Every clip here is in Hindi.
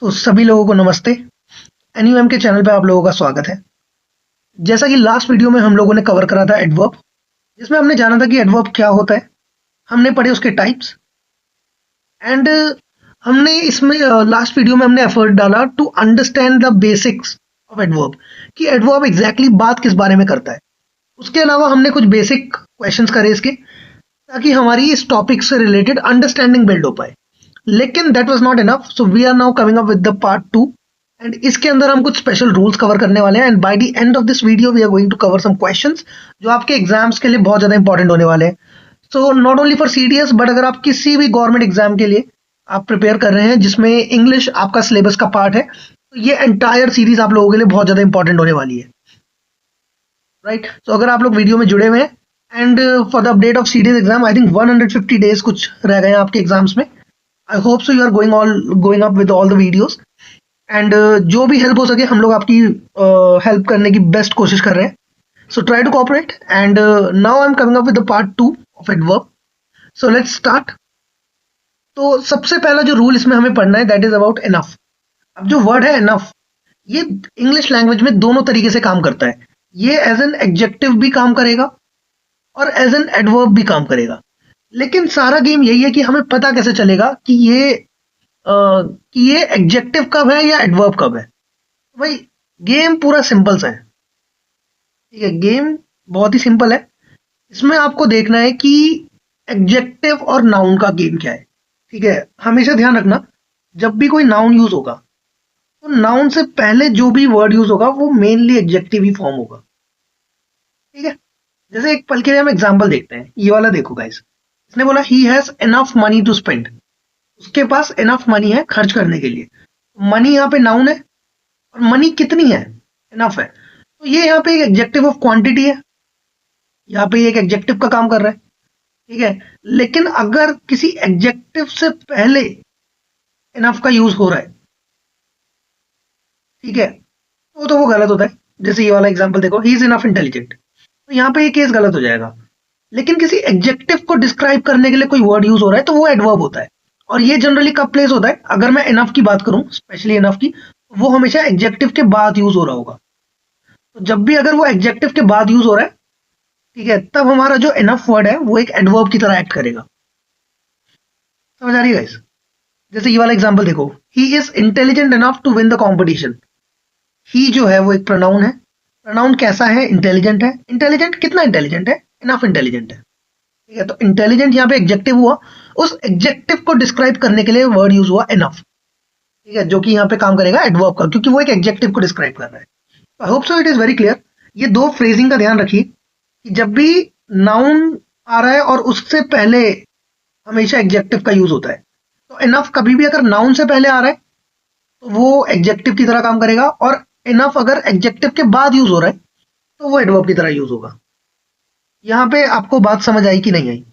तो सभी लोगों को नमस्ते। एनयूएम के चैनल पे आप लोगों का स्वागत है। जैसा कि लास्ट वीडियो में हम लोगों ने कवर करा था एडवर्ब, जिसमें हमने जाना था कि एडवर्ब क्या होता है, हमने पढ़े उसके टाइप्स एंड हमने इसमें लास्ट वीडियो में हमने एफर्ट डाला to understand the basics of adverb कि एडवर्ब एग्जैक्टली बात किस बारे में करता है। उसके अलावा हमने कुछ बेसिक क्वेश्चंस करे इसके, ताकि हमारी इस टॉपिक से रिलेटेड अंडरस्टैंडिंग बिल्ड हो पाए। लेकिन that was not enough, so we are now coming up with the part 2 and इसके अंदर हम कुछ स्पेशल रूल्स कवर करने वाले हैं and by the end of this video we are going to cover some questions जो आपके एग्जाम्स के लिए बहुत ज्यादा इंपॉर्टेंट होने वाले हैं। So not only for CDS but अगर आप किसी भी गवर्नमेंट एग्जाम के लिए आप प्रिपेयर कर रहे हैं जिसमें इंग्लिश आपका सिलेबस का पार्ट है, तो ये एंटायर सीरीज आप लोगों के लिए बहुत ज्यादा इंपॉर्टेंट होने वाली है। राइट, तो अगर आप लोग वीडियो में जुड़े हुए हैं and for the update of CDS exam I think 150 days कुछ रह गए हैं आपके एग्जाम्स में। I hope so you are going up with all the videos and जो भी हेल्प हो सके हम लोग आपकी हेल्प करने की बेस्ट कोशिश कर रहे हैं। So try to cooperate and now I am coming up with the part 2 of adverb. So let's start. तो सबसे पहला जो रूल इसमें हमें पढ़ना है दैट इज अबाउट इनफ। अब जो वर्ड है इनफ, ये इंग्लिश लैंग्वेज में दोनों तरीके से काम करता है। ये एज एन एडजेक्टिव भी काम करेगा और एज एन एडवर्ब भी काम करेगा। लेकिन सारा गेम यही है कि हमें पता कैसे चलेगा कि ये एडजेक्टिव कब है या एडवर्ब कब है। तो भाई गेम पूरा सिंपल सा है। ठीक है, गेम बहुत ही सिंपल है। इसमें आपको देखना है कि एडजेक्टिव और नाउन का गेम क्या है। ठीक है, हमेशा ध्यान रखना जब भी कोई नाउन यूज होगा तो नाउन से पहले जो भी वर्ड यूज होगा वो मेनली एडजेक्टिव ही फॉर्म होगा। ठीक है, जैसे एक पल के लिए हम एग्जांपल देखते हैं। ये वाला देखो गाइस, इसने बोला he has enough money to spend. उसके पास इनफ मनी है खर्च करने के लिए। मनी यहाँ पे नाउन है और मनी कितनी है, इनफ है, तो ये यहाँ पे एक एडजेक्टिव ऑफ क्वांटिटी है। यहाँ पे एक एडजेक्टिव का काम कर रहा है। ठीक है, लेकिन अगर किसी एडजेक्टिव से पहले इनफ का यूज हो रहा है, ठीक है, तो वो गलत होता है। जैसे ये वाला एग्जांपल देखो, ही इज इनफ इंटेलिजेंट, तो यहाँ पे ये केस गलत हो जाएगा। लेकिन किसी एडजेक्टिव को डिस्क्राइब करने के लिए कोई वर्ड यूज हो रहा है तो वो एडवर्ब होता है। और ये जनरली कब प्लेस होता है, अगर मैं इनफ की बात करूं, स्पेशली इनफ की, तो वो हमेशा एडजेक्टिव के बाद यूज हो रहा होगा। तो जब भी अगर वो एडजेक्टिव के बाद यूज हो रहा है, ठीक है, तब हमारा जो इनफ वर्ड है वो एक एडवर्ब की तरह एक्ट करेगा। समझ आ रही है गाइस? जैसे ये वाला एग्जांपल देखो, he is intelligent enough to win the competition. He जो है वो एक प्रोनाउन है। प्रोनाउन कैसा है, इंटेलिजेंट है। इंटेलिजेंट कितना इंटेलिजेंट है, इनफ इंटेलिजेंट है। ठीक है, तो इंटेलिजेंट यहाँ पे एग्जेक्टिव हुआ। उस एग्जेक्टिव को डिस्क्राइब करने के लिए वर्ड यूज हुआ इनफ। ठीक है, जो कि यहाँ पे काम करेगा एडवर्ब का, क्योंकि वो एक एग्जेक्टिव को डिस्क्राइब कर रहा है। आई hope so it is very clear. ये दो फ्रेजिंग का ध्यान रखिए कि जब भी नाउन आ रहा है और उससे पहले हमेशा एग्जेक्टिव का यूज होता है। तो इनफ कभी भी अगर नाउन से पहले आ रहा है तो वो एग्जेक्टिव की तरह काम करेगा, और इनफ अगर एग्जेक्टिव के बाद यूज हो रहा है तो वो एडवर्ब की तरह यूज होगा। यहाँ पे आपको बात समझ आई कि नहीं आई?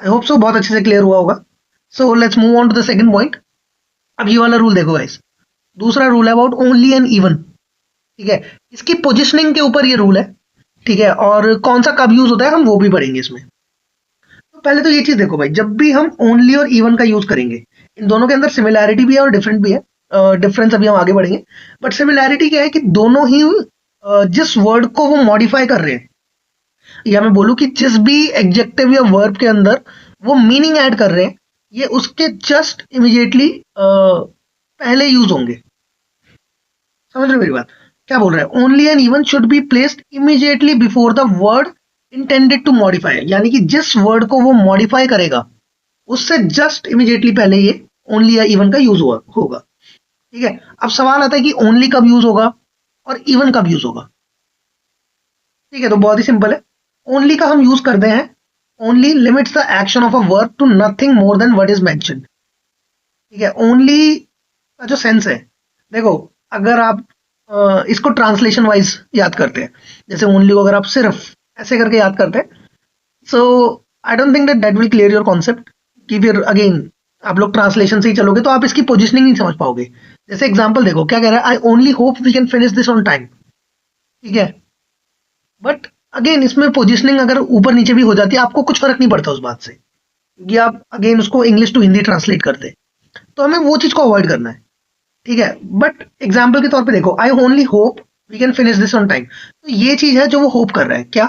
आई होप सो बहुत अच्छे से क्लियर हुआ होगा। So let's move on to the second point. अब ये वाला रूल देखो गाइस, दूसरा रूल है अबाउट ओनली एंड इवन। ठीक है, इसकी पोजिशनिंग के ऊपर ये रूल है। ठीक है, और कौन सा कब यूज होता है हम वो भी पढ़ेंगे इसमें। तो पहले तो ये चीज देखो भाई, जब भी हम ओनली और इवन का यूज करेंगे, इन दोनों के अंदर सिमिलैरिटी भी है और डिफरेंट भी है। डिफरेंस अभी हम आगे बढ़ेंगे, बट सिमिलैरिटी क्या है कि दोनों ही जिस वर्ड को वो मॉडिफाई कर रहे हैं, या मैं बोलूं कि जिस भी एडजेक्टिव या वर्ब के अंदर वो मीनिंग ऐड कर रहे हैं, ये उसके जस्ट इमिडिएटली पहले यूज होंगे। समझ रहे हो मेरी बात? क्या बोल रहा है, only and even should be placed immediately before the word intended to modify. यानी कि जिस वर्ड को वो मॉडिफाई करेगा उससे जस्ट इमीडिएटली पहले ये ओनली या इवन का यूज होगा। ठीक है, अब सवाल आता है कि ओनली कब यूज होगा और इवन कब यूज होगा। ठीक है, तो बहुत ही सिंपल है। ओनली का हम यूज करते हैं, only limits the action of a verb to nothing more than what is mentioned. ठीक है, ओनली का जो सेंस है, देखो, अगर आप इसको ट्रांसलेशन वाइज याद करते हैं, जैसे ओनली को अगर आप सिर्फ ऐसे करके याद करते हैं, so I don't think that that will clear your concept. कि फिर अगेन आप लोग ट्रांसलेशन से ही चलोगे तो आप इसकी पोजिशनिंग नहीं समझ पाओगे। जैसे एग्जाम्पल देखो, क्या कह रहा है, I only hope we can finish this on time. ठीक है, बट अगेन इसमें पोजिशनिंग अगर ऊपर नीचे भी हो जाती है आपको कुछ फर्क नहीं पड़ता उस बात से, क्योंकि आप अगेन उसको इंग्लिश टू हिंदी ट्रांसलेट करते हैं। तो हमें वो चीज को अवॉइड करना है, ठीक है। बट एग्जाम्पल के तौर पे देखो, I only hope we can finish this on time, तो ये चीज है जो वो होप कर रहा है, क्या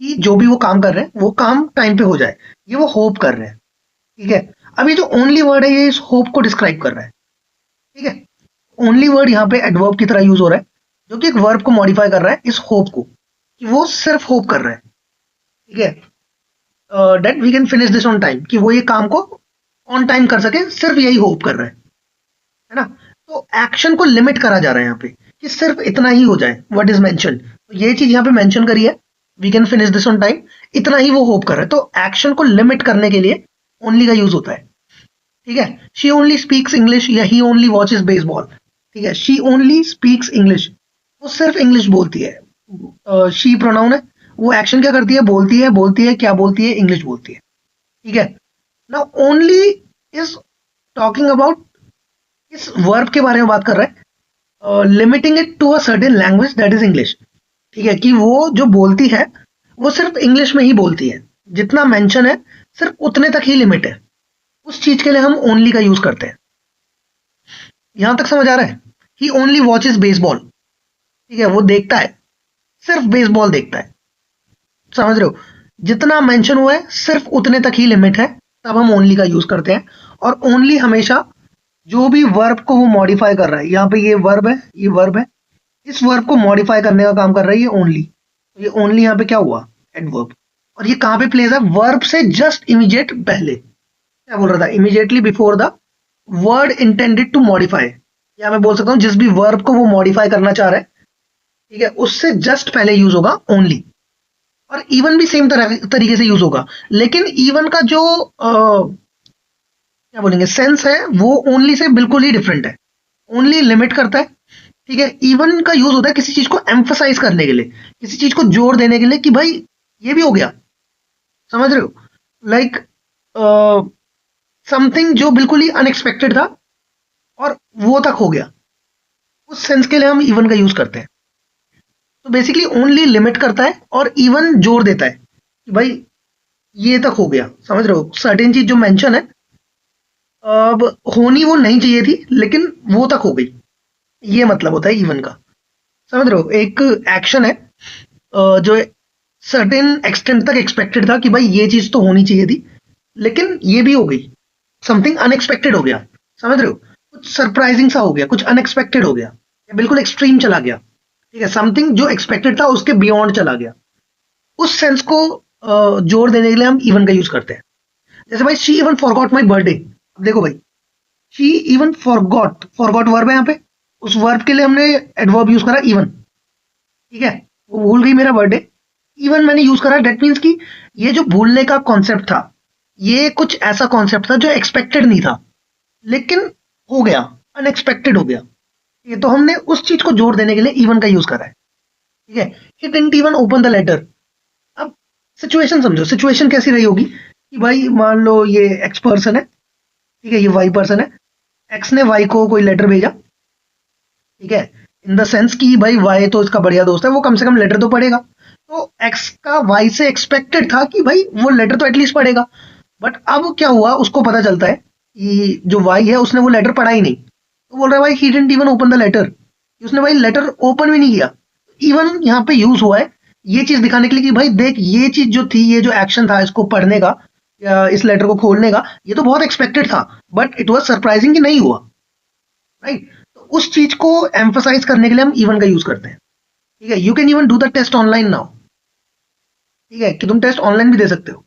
कि जो भी वो काम कर रहे हैं वो काम टाइम पे हो जाए, ये वो होप कर रहे हैं, ठीक है। अब ये जो ओनली वर्ड है ये इस होप को डिस्क्राइब कर रहा है, ठीक है। ओनली वर्ड यहाँ पे एडवर्ब की तरह यूज हो रहा है, जो कि एक वर्ब को मॉडिफाई कर रहा है इस होप को, कि वो सिर्फ होप कर रहा है, ठीक है। That we can finish this on time, कि वो ये काम को ऑन टाइम कर सके, सिर्फ यही होप कर रहा है ना। तो एक्शन को लिमिट करा जा रहा है यहाँ पे, कि सिर्फ इतना ही हो जाए व्हाट इज मेंशन, तो ये चीज यहाँ पे मेंशन करी है, we can finish this on time, इतना ही वो होप कर रहा है। तो एक्शन को लिमिट करने के लिए ओनली का यूज होता है, ठीक है। शी ओनली स्पीक्स इंग्लिश या ही ओनली वॉचेस बेसबॉल, ठीक है। शी ओनली स्पीक्स इंग्लिश, वो सिर्फ इंग्लिश बोलती है, शी प्रोनाउन है, वो एक्शन क्या करती है, बोलती है क्या बोलती है, इंग्लिश बोलती है, ठीक है। Now only is talking about, इस वर्ब के बारे में बात कर रहा है, limiting it to a certain language that is English, ठीक है। कि वो जो बोलती है वो सिर्फ इंग्लिश में ही बोलती है, जितना मेंशन है सिर्फ उतने तक ही लिमिट है, उस चीज के लिए हम ओनली का यूज करते हैं। यहां तक समझ आ रहा है? ही ओनली वॉचेस बेसबॉल, ठीक है, वो देखता है, सिर्फ बेसबॉल देखता है, समझ रहे हो? जितना मेंशन हुआ है सिर्फ उतने तक ही लिमिट है, तब हम ओनली का यूज करते हैं। और ओनली हमेशा जो भी वर्ब को वो मॉडिफाई कर रहा है, यहाँ पे ये वर्ब है, ये वर्ब है, इस वर्ब को मॉडिफाई करने का काम कर रहा है ये ओनली। तो ये ओनली यहाँ पे क्या हुआ, एडवर्ब। और ये कहाँ पे प्लेस है, वर्ब से जस्ट इमीडिएट पहले, क्या बोल रहा था, immediately before the word intended to modify, या मैं बोल सकता हूँ जिस भी वर्ब को वो मॉडिफाई करना चाह रहा है, ठीक है, उससे जस्ट पहले यूज होगा ओनली। और इवन भी सेम तरीके से यूज होगा, लेकिन इवन का जो क्या बोलेंगे सेंस है वो ओनली से बिल्कुल ही डिफरेंट है। ओनली लिमिट करता है, ठीक है। इवन का यूज होता है किसी चीज को एम्फसाइज करने के लिए, किसी चीज को जोर देने के लिए, कि भाई ये भी हो गया, समझ रहे हो? लाइक समथिंग जो बिल्कुल ही अनएक्सपेक्टेड था और वो तक हो गया, उस सेंस के लिए हम इवन का यूज करते हैं। तो बेसिकली ओनली लिमिट करता है और इवन जोर देता है कि भाई ये तक हो गया, समझ रहे हो? सर्टेन चीज जो मेंशन है अब होनी वो नहीं चाहिए थी लेकिन वो तक हो गई, ये मतलब होता है इवन का, समझ रहे हो? एक एक्शन है जो सर्टेन एक्सटेंट तक एक्सपेक्टेड था कि भाई ये चीज तो होनी चाहिए थी, लेकिन ये भी हो गई, समथिंग अनएक्सपेक्टेड हो गया, समझ रहे हो? कुछ सरप्राइजिंग सा हो गया, कुछ अनएक्सपेक्टेड हो गया, बिल्कुल एक्सट्रीम चला गया, ठीक है। समथिंग जो एक्सपेक्टेड था उसके बियॉन्ड चला गया, उस सेंस को जोर देने के लिए हम इवन का यूज करते हैं। जैसे भाई she even forgot my birthday, अब देखो भाई she even forgot, forgot verb है यहाँ पे, उस वर्ब के लिए हमने एडवर्ब यूज करा इवन, ठीक है। वो भूल गई मेरा बर्थडे, इवन मैंने यूज करा, डेट मीन्स कि ये जो भूलने का कॉन्सेप्ट था ये कुछ ऐसा कॉन्सेप्ट था जो एक्सपेक्टेड नहीं था, लेकिन हो गया, अनएक्सपेक्टेड हो गया, ये तो हमने उस चीज को जोर देने के लिए इवन का यूज करा है, ठीक है। He didn't even open the letter. अब सिचुएशन समझो, सिचुएशन कैसी रही होगी कि भाई मान लो ये एक्स पर्सन है, ठीक है, ये वाई पर्सन है, एक्स ने वाई को कोई लेटर भेजा, ठीक है, इन द सेंस कि भाई वाई तो इसका बढ़िया दोस्त है, वो कम से कम लेटर तो पढ़ेगा, तो एक्स का वाई से एक्सपेक्टेड था कि भाई वो लेटर तो एटलीस्ट पढ़ेगा। बट अब क्या हुआ, उसको पता चलता है कि जो वाई है उसने वो लेटर पढ़ा ही नहीं, तो बोल रहा है भाई he didn't even open the letter, उसने भाई लेटर ओपन भी नहीं किया। इवन यहाँ पे यूज हुआ है ये चीज दिखाने के लिए कि भाई देख ये चीज जो थी, ये जो एक्शन था इसको पढ़ने का या इस लेटर को खोलने का, ये तो बहुत एक्सपेक्टेड था, बट इट वाज सरप्राइजिंग कि नहीं हुआ, राइट। तो उस चीज को एम्फसाइज करने के लिए हम इवन का यूज करते हैं, ठीक है। You can even do the test online now, ठीक है, कि तुम टेस्ट ऑनलाइन भी दे सकते हो,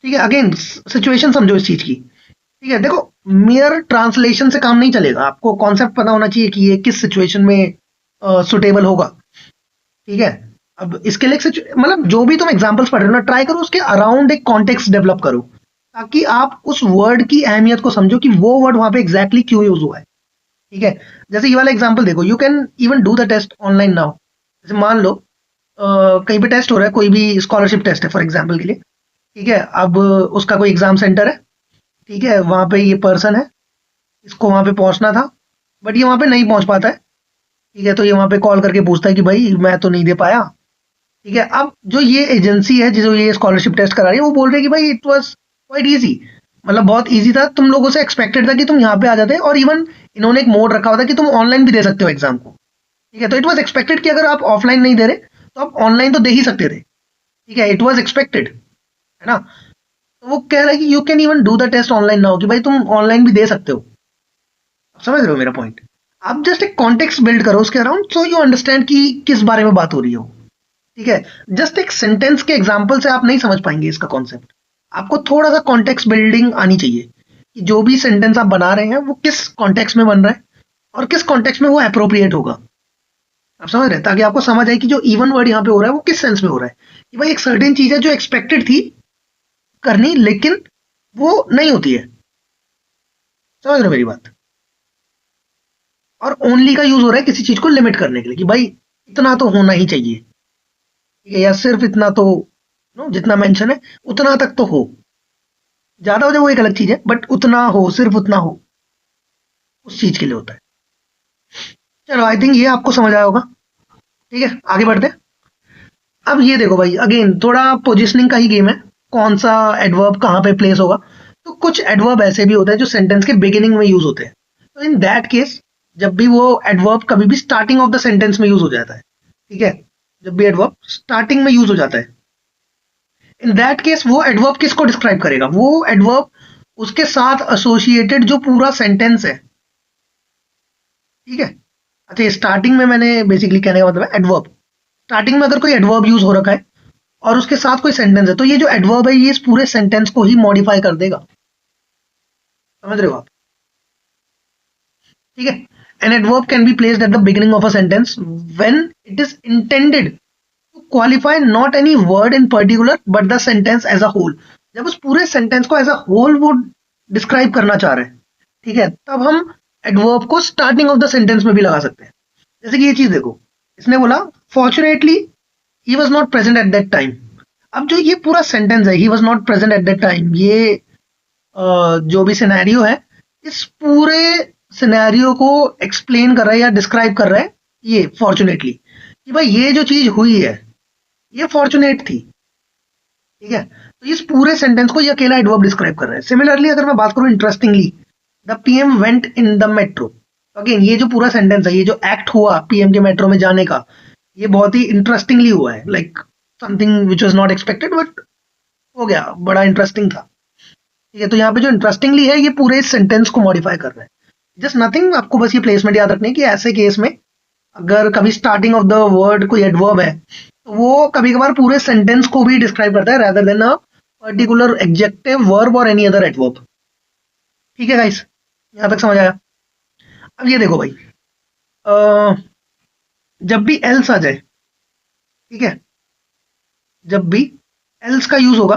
ठीक है। अगेन सिचुएशन समझो इस चीज की, ठीक है। देखो मियर ट्रांसलेशन से काम नहीं चलेगा, आपको कॉन्सेप्ट पता होना चाहिए कि ये किस सिचुएशन में सुटेबल होगा, ठीक है। अब इसके लिए मतलब जो भी तुम एग्जांपल्स पढ़ रहे हो ना, ट्राई करो उसके अराउंड एक कॉन्टेक्स्ट डेवलप करो, ताकि आप उस वर्ड की अहमियत को समझो कि वो वर्ड वहां पे एग्जैक्टली क्यों यूज हुआ है, ठीक है। जैसे ये वाला एग्जांपल देखो, you can even do the test online now. जैसे मान लो कहीं पे टेस्ट हो रहा है, कोई भी स्कॉलरशिप टेस्ट है फॉर एग्जाम्पल के लिए, ठीक है। अब उसका कोई एग्जाम सेंटर है, ठीक है, वहां पे ये पर्सन है, इसको वहां पे पहुंचना था, बट ये वहां पे नहीं पहुंच पाता है, ठीक है। तो ये वहां पे कॉल करके पूछता है कि भाई मैं तो नहीं दे पाया, ठीक है। अब जो ये एजेंसी है जो ये स्कॉलरशिप टेस्ट करा रही है वो बोल रही है कि भाई इट वाज क्वाइट इजी, मतलब बहुत इजी था, तुम लोगों से एक्सपेक्टेड था कि तुम यहाँ पे आ जाते, और इवन इन्होंने एक मोड रखा हुआ था कि तुम ऑनलाइन भी दे सकते हो एग्जाम को। ठीक है, तो इट वाज एक्सपेक्टेड कि अगर आप ऑफलाइन नहीं दे रहे तो आप ऑनलाइन तो दे ही सकते थे। ठीक है, इट वाज एक्सपेक्टेड, है ना। तो वो कह रहा है कि you can even do the test online now, कि भाई तुम ऑनलाइन भी दे सकते हो। आप समझ रहे हो मेरा पॉइंट? आप जस्ट एक कॉन्टेक्स्ट बिल्ड करो उसके अराउंड, सो यू अंडरस्टैंड कि किस बारे में बात हो रही हो। ठीक है, जस्ट एक सेंटेंस के एग्जाम्पल से आप नहीं समझ पाएंगे इसका कॉन्सेप्ट। आपको थोड़ा सा कॉन्टेक्स्ट बिल्डिंग आनी चाहिए कि जो भी सेंटेंस आप बना रहे हैं वो किस कॉन्टेक्स्ट में बन रहा है और किस कॉन्टेक्स्ट में वो अप्रोप्रिएट होगा। आप समझ रहे हैं, ताकि आपको समझ आए कि जो इवन वर्ड यहाँ पे हो रहा है वो किस सेंस में हो रहा है, कि भाई एक सर्टेन चीज है जो एक्सपेक्टेड थी करनी, लेकिन वो नहीं होती है। समझ रहे हो मेरी बात? और ओनली का यूज हो रहा है किसी चीज को लिमिट करने के लिए, कि भाई इतना तो होना ही चाहिए। ठीक है, या सिर्फ इतना तो, नो, जितना मेंशन है उतना तक तो हो। ज्यादा हो जाए वो एक अलग चीज है, बट उतना हो, सिर्फ उतना हो, उस चीज के लिए होता है। चलो, आई थिंक ये आपको समझ आया होगा। ठीक है, आगे बढ़ते हैं। अब ये देखो भाई, अगेन थोड़ा पोजिशनिंग का ही गेम है, कौन सा एडवर्ब कहाँ पे प्लेस होगा। तो कुछ एडवर्ब ऐसे भी होते हैं जो सेंटेंस के बिगिनिंग में यूज होते हैं। तो इन दैट केस, जब भी वो एडवर्ब कभी भी स्टार्टिंग ऑफ द सेंटेंस में यूज हो जाता है, ठीक है, जब भी एडवर्ब स्टार्टिंग में यूज हो जाता है, इन दैट केस वो एडवर्ब किसको डिस्क्राइब करेगा? वो एडवर्ब उसके साथ एसोसिएटेड जो पूरा सेंटेंस है। ठीक है, अच्छा, ये स्टार्टिंग में मैंने बेसिकली कहने का मतलब है एडवर्ब, स्टार्टिंग में अगर कोई एडवर्ब यूज हो रखा है और उसके साथ कोई सेंटेंस है, तो ये जो एडवर्ब है ये इस पूरे सेंटेंस को ही मॉडिफाई कर देगा। समझ रहे हो आप? ठीक है, an adverb can be placed at the beginning of a sentence when it is intended to qualify not any word in particular but the sentence as a whole. जब उस पूरे सेंटेंस को एज अ होल वो डिस्क्राइब करना चाह रहे हैं, ठीक है, तब हम एडवर्ब को स्टार्टिंग ऑफ द सेंटेंस में भी लगा सकते हैं। जैसे कि ये चीज देखो, इसने बोला fortunately he was not present at that time. अब जो ये पूरा सेंटेंस है, he was not present at that time, ये जो भी सिनेरियो है, इस पूरे सिनेरियो को एक्सप्लेन कर रहा है या डिस्क्राइब कर रहा है ये फॉर्चुनेटली, कि भाई ये जो चीज हुई है ये फॉर्चुनेट थी। ठीक है, तो इस पूरे सेंटेंस को ये अकेला एडवर्ब डिस्क्राइब कर रहा है। सिमिलरली अगर मैं बात करूं interestingly, the PM went in the metro, again ये जो पूरा सेंटेंस है, ये जो एक्ट हुआ पीएम के मेट्रो में जाने का, ये बहुत ही इंटरेस्टिंगली हुआ है, like something which was not expected, but हो गया, बड़ा इंटरेस्टिंग था। ठीक है, तो यहाँ पे जो इंटरेस्टिंगली है ये पूरे सेंटेंस को मॉडिफाई कर रहा है। जस्ट नथिंग, आपको बस ये प्लेसमेंट याद रखनी है कि ऐसे केस में अगर कभी स्टार्टिंग ऑफ द वर्ड कोई एडवर्ब है, तो वो कभी कभार पूरे सेंटेंस को भी डिस्क्राइब करता है rather than a particular adjective, verb और एनी अदर एडवर्ब। ठीक है गाइस, यहाँ तक समझ आया? अब ये देखो भाई, अ, जब भी एल्स आ जाए, ठीक है, जब भी एल्स का यूज होगा,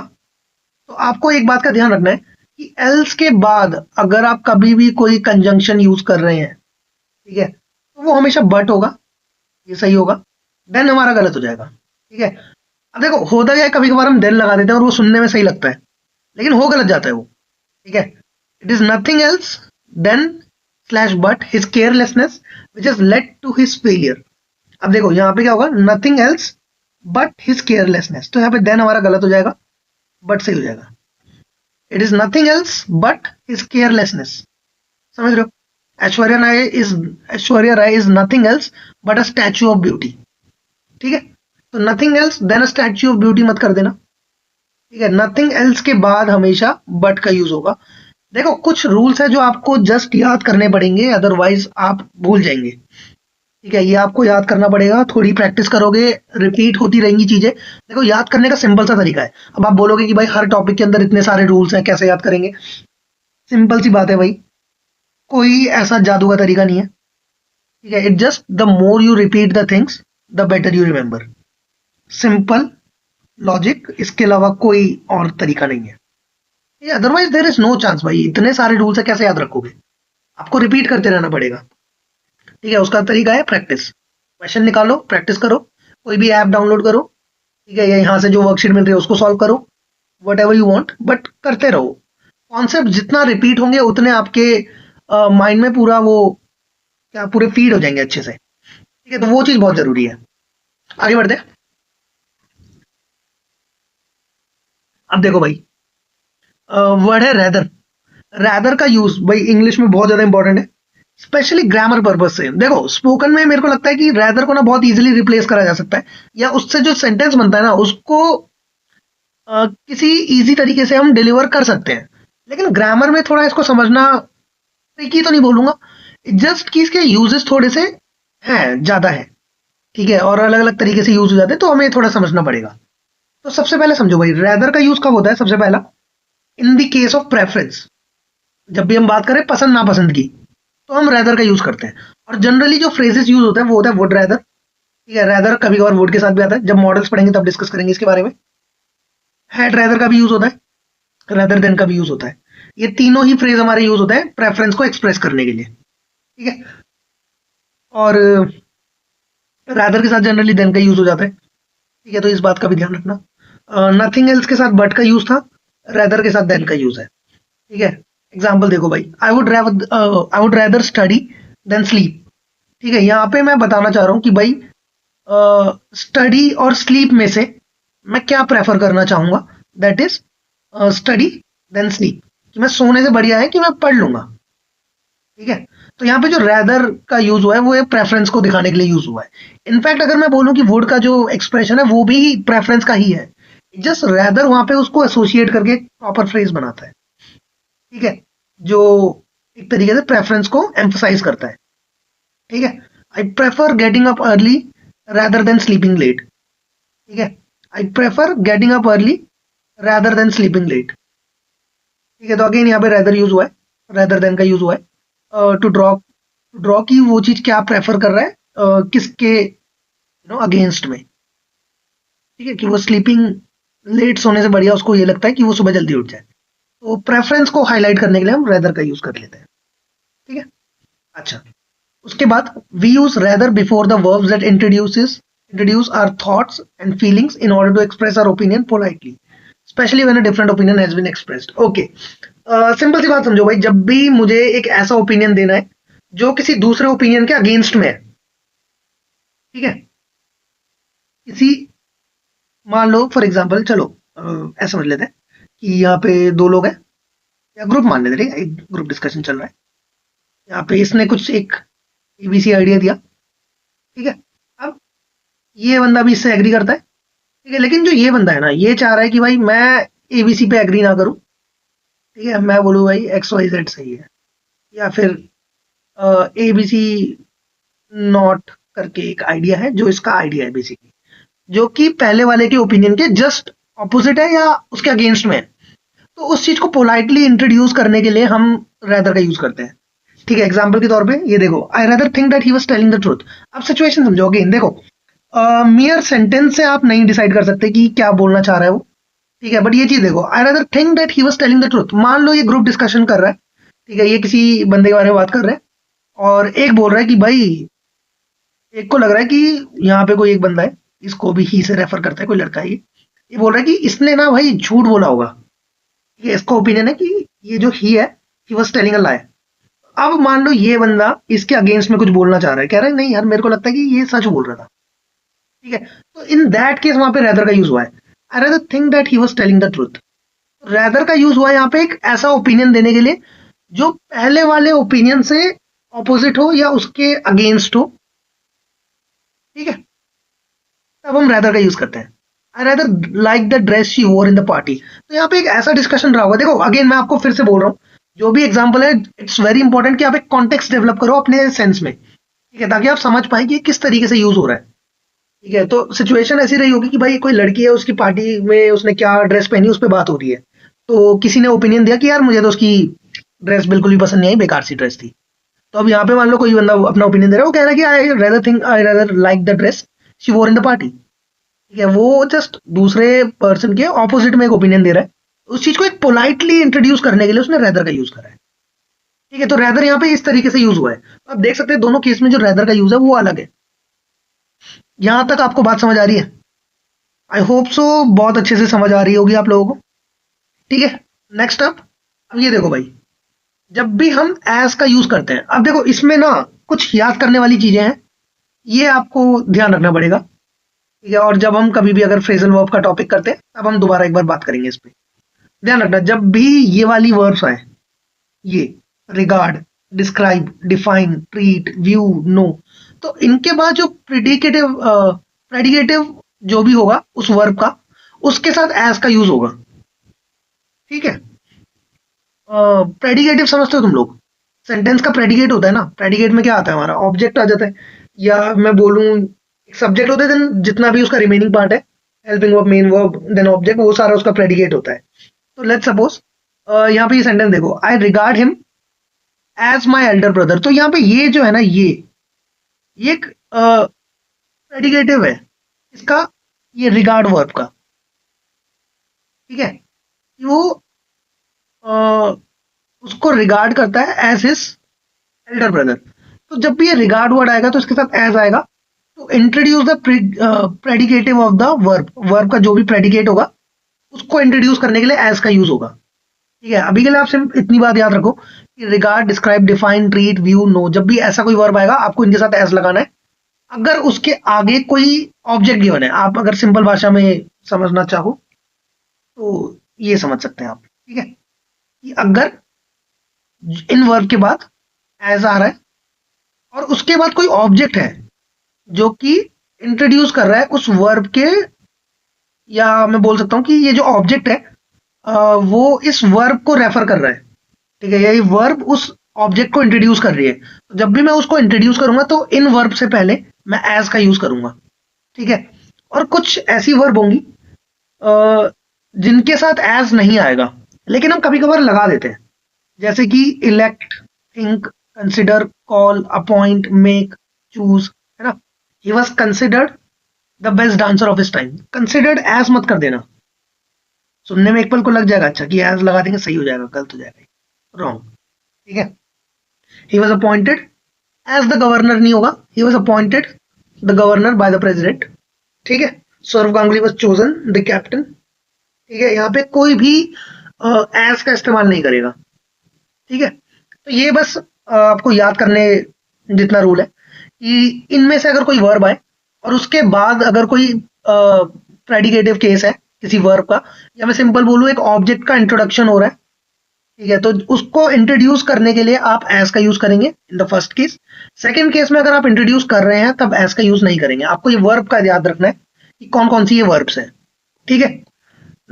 तो आपको एक बात का ध्यान रखना है कि एल्स के बाद अगर आप कभी भी कोई कंजंक्शन यूज कर रहे हैं, ठीक है, तो वो हमेशा बट होगा, ये सही होगा, देन हमारा गलत हो जाएगा। ठीक है, अब देखो होता क्या है, कभी कभार हम देन लगा देते हैं और वो सुनने में सही लगता है, लेकिन हो गलत जाता है वो। ठीक है, it is nothing else than slash but his carelessness which is led to his failure. अब देखो यहाँ पे क्या होगा, nothing else but his carelessness, तो यहाँ पे देन हमारा गलत हो जाएगा, बट सही हो जाएगा। It is nothing else but his carelessness. समझ रहे हो? Aishwarya Rai is Aishwarya Rai is nothing else but a statue of beauty. ठीक है, तो nothing else than a statue of beauty मत कर देना। ठीक है, नथिंग एल्स के बाद हमेशा बट का यूज होगा। देखो कुछ रूल्स है जो आपको जस्ट याद करने पड़ेंगे, अदरवाइज आप भूल जाएंगे। ठीक है, ये आपको याद करना पड़ेगा, थोड़ी प्रैक्टिस करोगे, रिपीट होती रहेंगी चीजें। देखो याद करने का सिंपल सा तरीका है। अब आप बोलोगे कि भाई हर टॉपिक के अंदर इतने सारे रूल्स हैं, कैसे याद करेंगे? सिंपल सी बात है भाई, कोई ऐसा जादू का तरीका नहीं है। ठीक है, it just the more you repeat the things the better you remember. Simple logic, इसके अलावा कोई और तरीका नहीं है। Otherwise there is no chance भाई, इतने सारे रूल्स है कैसे याद रखोगे? आपको रिपीट करते रहना पड़ेगा। ठीक है, उसका तरीका है प्रैक्टिस। क्वेश्चन निकालो, प्रैक्टिस करो, कोई भी ऐप डाउनलोड करो, ठीक है, या यहाँ से जो वर्कशीट मिल रही है उसको सॉल्व करो, what ever you want, but करते रहो। कॉन्सेप्ट जितना रिपीट होंगे उतने आपके माइंड में पूरा वो क्या पूरे फीड हो जाएंगे अच्छे से। ठीक है, तो वो चीज बहुत जरूरी है। आगे बढ़ते हैं। अब देखो भाई, वर्ड है रेदर। रैदर का यूज भाई इंग्लिश में बहुत ज्यादा इंपॉर्टेंट है, स्पेशली ग्रामर पर्पज से। देखो स्पोकन में मेरे को लगता है कि रैदर को ना बहुत इजीली रिप्लेस करा जा सकता है, या उससे जो सेंटेंस बनता है ना उसको किसी इजी तरीके से हम डिलीवर कर सकते हैं। लेकिन ग्रामर में थोड़ा इसको समझना ट्रिकी तो नहीं बोलूंगा, जस्ट कि इसके यूजेस थोड़े से हैं, ज्यादा है, ठीक है, और अलग अलग तरीके से यूज हो जाते हैं, तो हमें थोड़ा समझना पड़ेगा। तो सबसे पहले समझो भाई, रैदर का यूज कब होता है? सबसे पहला, in the case of preference, जब भी हम बात करें पसंद नापसंद की, तो हम रैदर का यूज करते हैं। और जनरली जो फ्रेजेस यूज होता है वो होता है वुड रैदर, ठीक है, रैदर कभी कभार वुड के साथ भी आता है, जब मॉडल्स पढ़ेंगे तब डिस्कस करेंगे इसके बारे में। हैड रैदर का भी यूज होता है, रैदर देन का भी यूज होता है। ये तीनों ही फ्रेज हमारे यूज होते हैं प्रेफरेंस को एक्सप्रेस करने के लिए, ठीक है। और रैदर के साथ जनरली देन का यूज हो जाता है, ठीक है, तो इस बात का भी ध्यान रखना। नथिंग एल्स के साथ बट का यूज था, रैदर के साथ देन का यूज है, ठीक है। एग्जाम्पल देखो भाई, I would rather study than sleep, ठीक है। यहाँ पे मैं बताना चाह रहा हूँ कि भाई स्टडी और स्लीप में से मैं क्या प्रेफर करना चाहूंगा, that is study than sleep, कि मैं सोने से बढ़िया है कि मैं पढ़ लूंगा, ठीक है। तो यहाँ पे जो रैदर का यूज हुआ है वो प्रेफरेंस को दिखाने के लिए यूज हुआ है। इनफैक्ट अगर मैं बोलूं कि वुड का जो एक्सप्रेशन है वो भी प्रेफरेंस का ही है, जस्ट रैदर वहां पे उसको एसोसिएट करके प्रॉपर फ्रेज बनाता है, ठीक है, जो एक तरीके से प्रेफरेंस को एम्फसाइज करता है, ठीक है। I prefer getting up early rather than sleeping late, ठीक है। I prefer getting up early rather than sleeping late, ठीक है। तो अगेन यहाँ पे rather यूज हुआ है, rather than का यूज हुआ है टू ड्रॉ की वो चीज क्या प्रेफर कर रहा है किसके अगेंस्ट में, ठीक है, कि वो स्लीपिंग लेट सोने से बढ़िया उसको ये लगता है कि वो सुबह जल्दी उठ जाए। तो प्रेफरेंस को हाईलाइट करने के लिए हम rather का यूज कर लेते हैं, ठीक है। अच्छा, उसके बाद we use rather before the verbs that introduce our thoughts and feelings in order to express our opinion politely, especially when a different opinion has been expressed. Okay, simple सी बात समझो भाई, जब भी मुझे एक ऐसा ओपिनियन देना है जो किसी दूसरे ओपिनियन के अगेंस्ट में है, ठीक है, किसी, मान लो फॉर एग्जांपल, चलो ऐसा समझ लेते हैं कि यहाँ पे दो लोग हैं, या ग्रुप मान लेते हैं, ठीक है, एक ग्रुप डिस्कशन चल रहा है। यहाँ पे इसने कुछ एक एबीसी आइडिया दिया, ठीक है। अब ये बंदा भी इससे एग्री करता है, ठीक है, लेकिन जो ये बंदा है ना ये चाह रहा है कि भाई मैं एबीसी पे एग्री ना करूं, ठीक है, मैं बोलूँ भाई एक्स वाई जेड सही है, या फिर एबीसी नॉट करके एक आइडिया है जो इसका आइडिया है बेसिकली, जो कि पहले वाले के ओपिनियन के जस्ट ऑपोजिट है या उसके अगेंस्ट में है। तो उस चीज को पोलाइटली इंट्रोड्यूस करने के लिए हम रैदर का यूज करते हैं, ठीक है। एग्जाम्पल के तौर पे ये देखो, आई rather think that he was telling the truth. अब सिचुएशन समझो, अगेन देखो, मियर सेंटेंस से आप नहीं डिसाइड कर सकते कि क्या बोलना चाह रहा है वो, ठीक है, बट ये चीज देखो, आई rather think that he was telling the truth. मान लो ये ग्रुप डिस्कशन कर रहा है, ठीक है, ये किसी बंदे के बारे में बात कर रहे हैं, और एक बोल रहा है कि भाई, एक को लग रहा है कि यहाँ पे कोई एक बंदा है, इसको भी ही से रेफर करता है, कोई लड़का है, ये बोल रहा है कि इसने ना भाई झूठ बोला होगा, ये इसका ओपिनियन है कि ये जो ही है, ही वाज टेलिंग अ लाई। अब मान लो ये बंदा इसके अगेंस्ट में कुछ बोलना चाह रहा है, कह रहा है नहीं यार मेरे को लगता है कि ये सच बोल रहा था, ठीक है। तो इन दैट केस वहां पे रैदर का यूज हुआ है, आई rather think that he was telling the truth. Rather का यूज हुआ है यहाँ पे एक ऐसा ओपिनियन देने के लिए जो पहले वाले ओपिनियन से ऑपोजिट हो या उसके अगेंस्ट हो, ठीक है, तब हम रैदर का यूज करते हैं। आई rather like the dress she वोर इन द पार्टी। तो यहाँ पे एक ऐसा डिस्कशन रहा होगा, देखो अगेन मैं आपको फिर से बोल रहा हूँ, जो भी एग्जाम्पल है इट्स वेरी इंपॉर्टेंट कि आप एक कॉन्टेक्स्ट डेवलप करो अपने सेंस में, ठीक है, ताकि आप समझ पाए कि किस तरीके से यूज हो रहा है, ठीक है। तो सिचुएशन ऐसी रही होगी कि भाई कोई लड़की है, उसकी पार्टी में उसने क्या ड्रेस पहनी उस पर बात हो रही है, तो किसी ने ओपिनियन दिया कि यार मुझे तो उसकी ड्रेस बिल्कुल भी पसंद नहीं आई, बेकार सी ड्रेस थी। तो अब यहाँ पे मान लो कोई बंदा अपना ओपिनियन दे रहा है, वो कह रहा है कि आई rather like the dress she वोर इन द पार्टी, ठीक है। वो जस्ट दूसरे पर्सन के ऑपोजिट में एक ओपिनियन दे रहा है, उस चीज को एक पोलाइटली इंट्रोड्यूस करने के लिए उसने रेदर का यूज करा है, ठीक है। तो रेदर यहाँ पे इस तरीके से यूज हुआ है। आप देख सकते हैं दोनों केस में जो रेदर का यूज है वो अलग है। यहां तक आपको बात समझ आ रही है? आई होप सो, बहुत अच्छे से समझ आ रही होगी आप लोगों को, ठीक है। नेक्स्ट अप, अब ये देखो भाई, जब भी हम एज का यूज करते हैं, अब देखो इसमें ना कुछ याद करने वाली चीजें हैं, ये आपको ध्यान रखना पड़ेगा, ठीक है। और जब हम कभी भी अगर फ्रेजल वर्ब का टॉपिक करते हैं तब हम दोबारा एक बार बात करेंगे इस पे। ध्यान रखना, जब भी ये वाली वर्ब्स आए, ये regard, describe, define, treat, view, know, तो इनके बाद जो प्रेडिकेटिव जो भी होगा उस वर्ब का, उसके साथ एज का यूज होगा। ठीक है, प्रेडिकेटिव समझते हो तुम लोग? सेंटेंस का प्रेडिकेट होता है ना, प्रेडिकेट में क्या आता है, हमारा ऑब्जेक्ट आ जाता है, या मैं बोलूं एक सब्जेक्ट होता है, देन जितना भी उसका रिमेनिंग पार्ट है, helping verb, main verb, then object, वो सारा उसका प्रेडिकेट होता है। तो लेट्स सपोज यहाँ पे ये सेंटेंस देखो, I regard him as my elder brother. तो यहाँ पे ये जो है ना, ये एक प्रेडिकेटिव है इसका, ये रिगार्ड वर्ब का। ठीक है, कि वो अ, उसको रिगार्ड करता है एज हिज एल्डर ब्रदर। तो जब भी ये रिगार्ड वर्ड आएगा तो इसके साथ एज आएगा, तो introduce the predicative of the verb, verb का जो भी प्रेडिकेट होगा उसको इंट्रोड्यूस करने के लिए एज का यूज होगा। ठीक है, अभी के लिए आप सिर्फ इतनी बात याद रखो कि regard, describe, define, treat, view, know, जब भी ऐसा कोई वर्ब आएगा आपको इनके साथ एज लगाना है। अगर उसके आगे कोई ऑब्जेक्ट गिवन है, आप अगर सिंपल भाषा में समझना चाहो तो ये समझ सकते हैं आप। ठीक है, कि अगर इन वर्ब के बाद एज आ रहा है और उसके बाद कोई ऑब्जेक्ट है जो कि इंट्रोड्यूस कर रहा है उस वर्ब के, या मैं बोल सकता हूं कि ये जो ऑब्जेक्ट है वो इस वर्ब को रेफर कर रहा है। ठीक है, ये वर्ब उस ऑब्जेक्ट को इंट्रोड्यूस कर रही है, तो जब भी मैं उसको इंट्रोड्यूस करूंगा तो इन वर्ब से पहले मैं एज का यूज करूंगा। ठीक है, और कुछ ऐसी वर्ब होंगी जिनके साथ एज नहीं आएगा, लेकिन हम कभी कभार लगा देते हैं, जैसे कि elect, think, consider, call, appoint, make, choose, है ना। He was considered the best dancer of his time. Considered as मत कर देना, सुनने में एक पल को लग जाएगा अच्छा कि एज लगा देंगे सही हो जाएगा, गलत हो जाएगा, रॉन्ग। ठीक है, he was appointed as the governor नहीं होगा, he was appointed the governor by the president. ठीक है, Sourav Ganguly was chosen the captain. ठीक है, यहाँ पे कोई भी एज का इस्तेमाल नहीं करेगा। ठीक है, तो ये बस आपको याद करने जितना रूल है कि इनमें से अगर कोई वर्ब आए और उसके बाद अगर कोई प्रेडिकेटिव केस है किसी वर्ब का, या मैं सिंपल बोलूं एक ऑब्जेक्ट का इंट्रोडक्शन हो रहा है, ठीक है, तो उसको इंट्रोड्यूस करने के लिए आप एज का यूज करेंगे in the first case. Second case में अगर आप इंट्रोड्यूस कर रहे हैं तब एज का यूज नहीं करेंगे। आपको ये वर्ब का याद रखना है कि कौन कौन सी ये वर्ब्स है। ठीक है,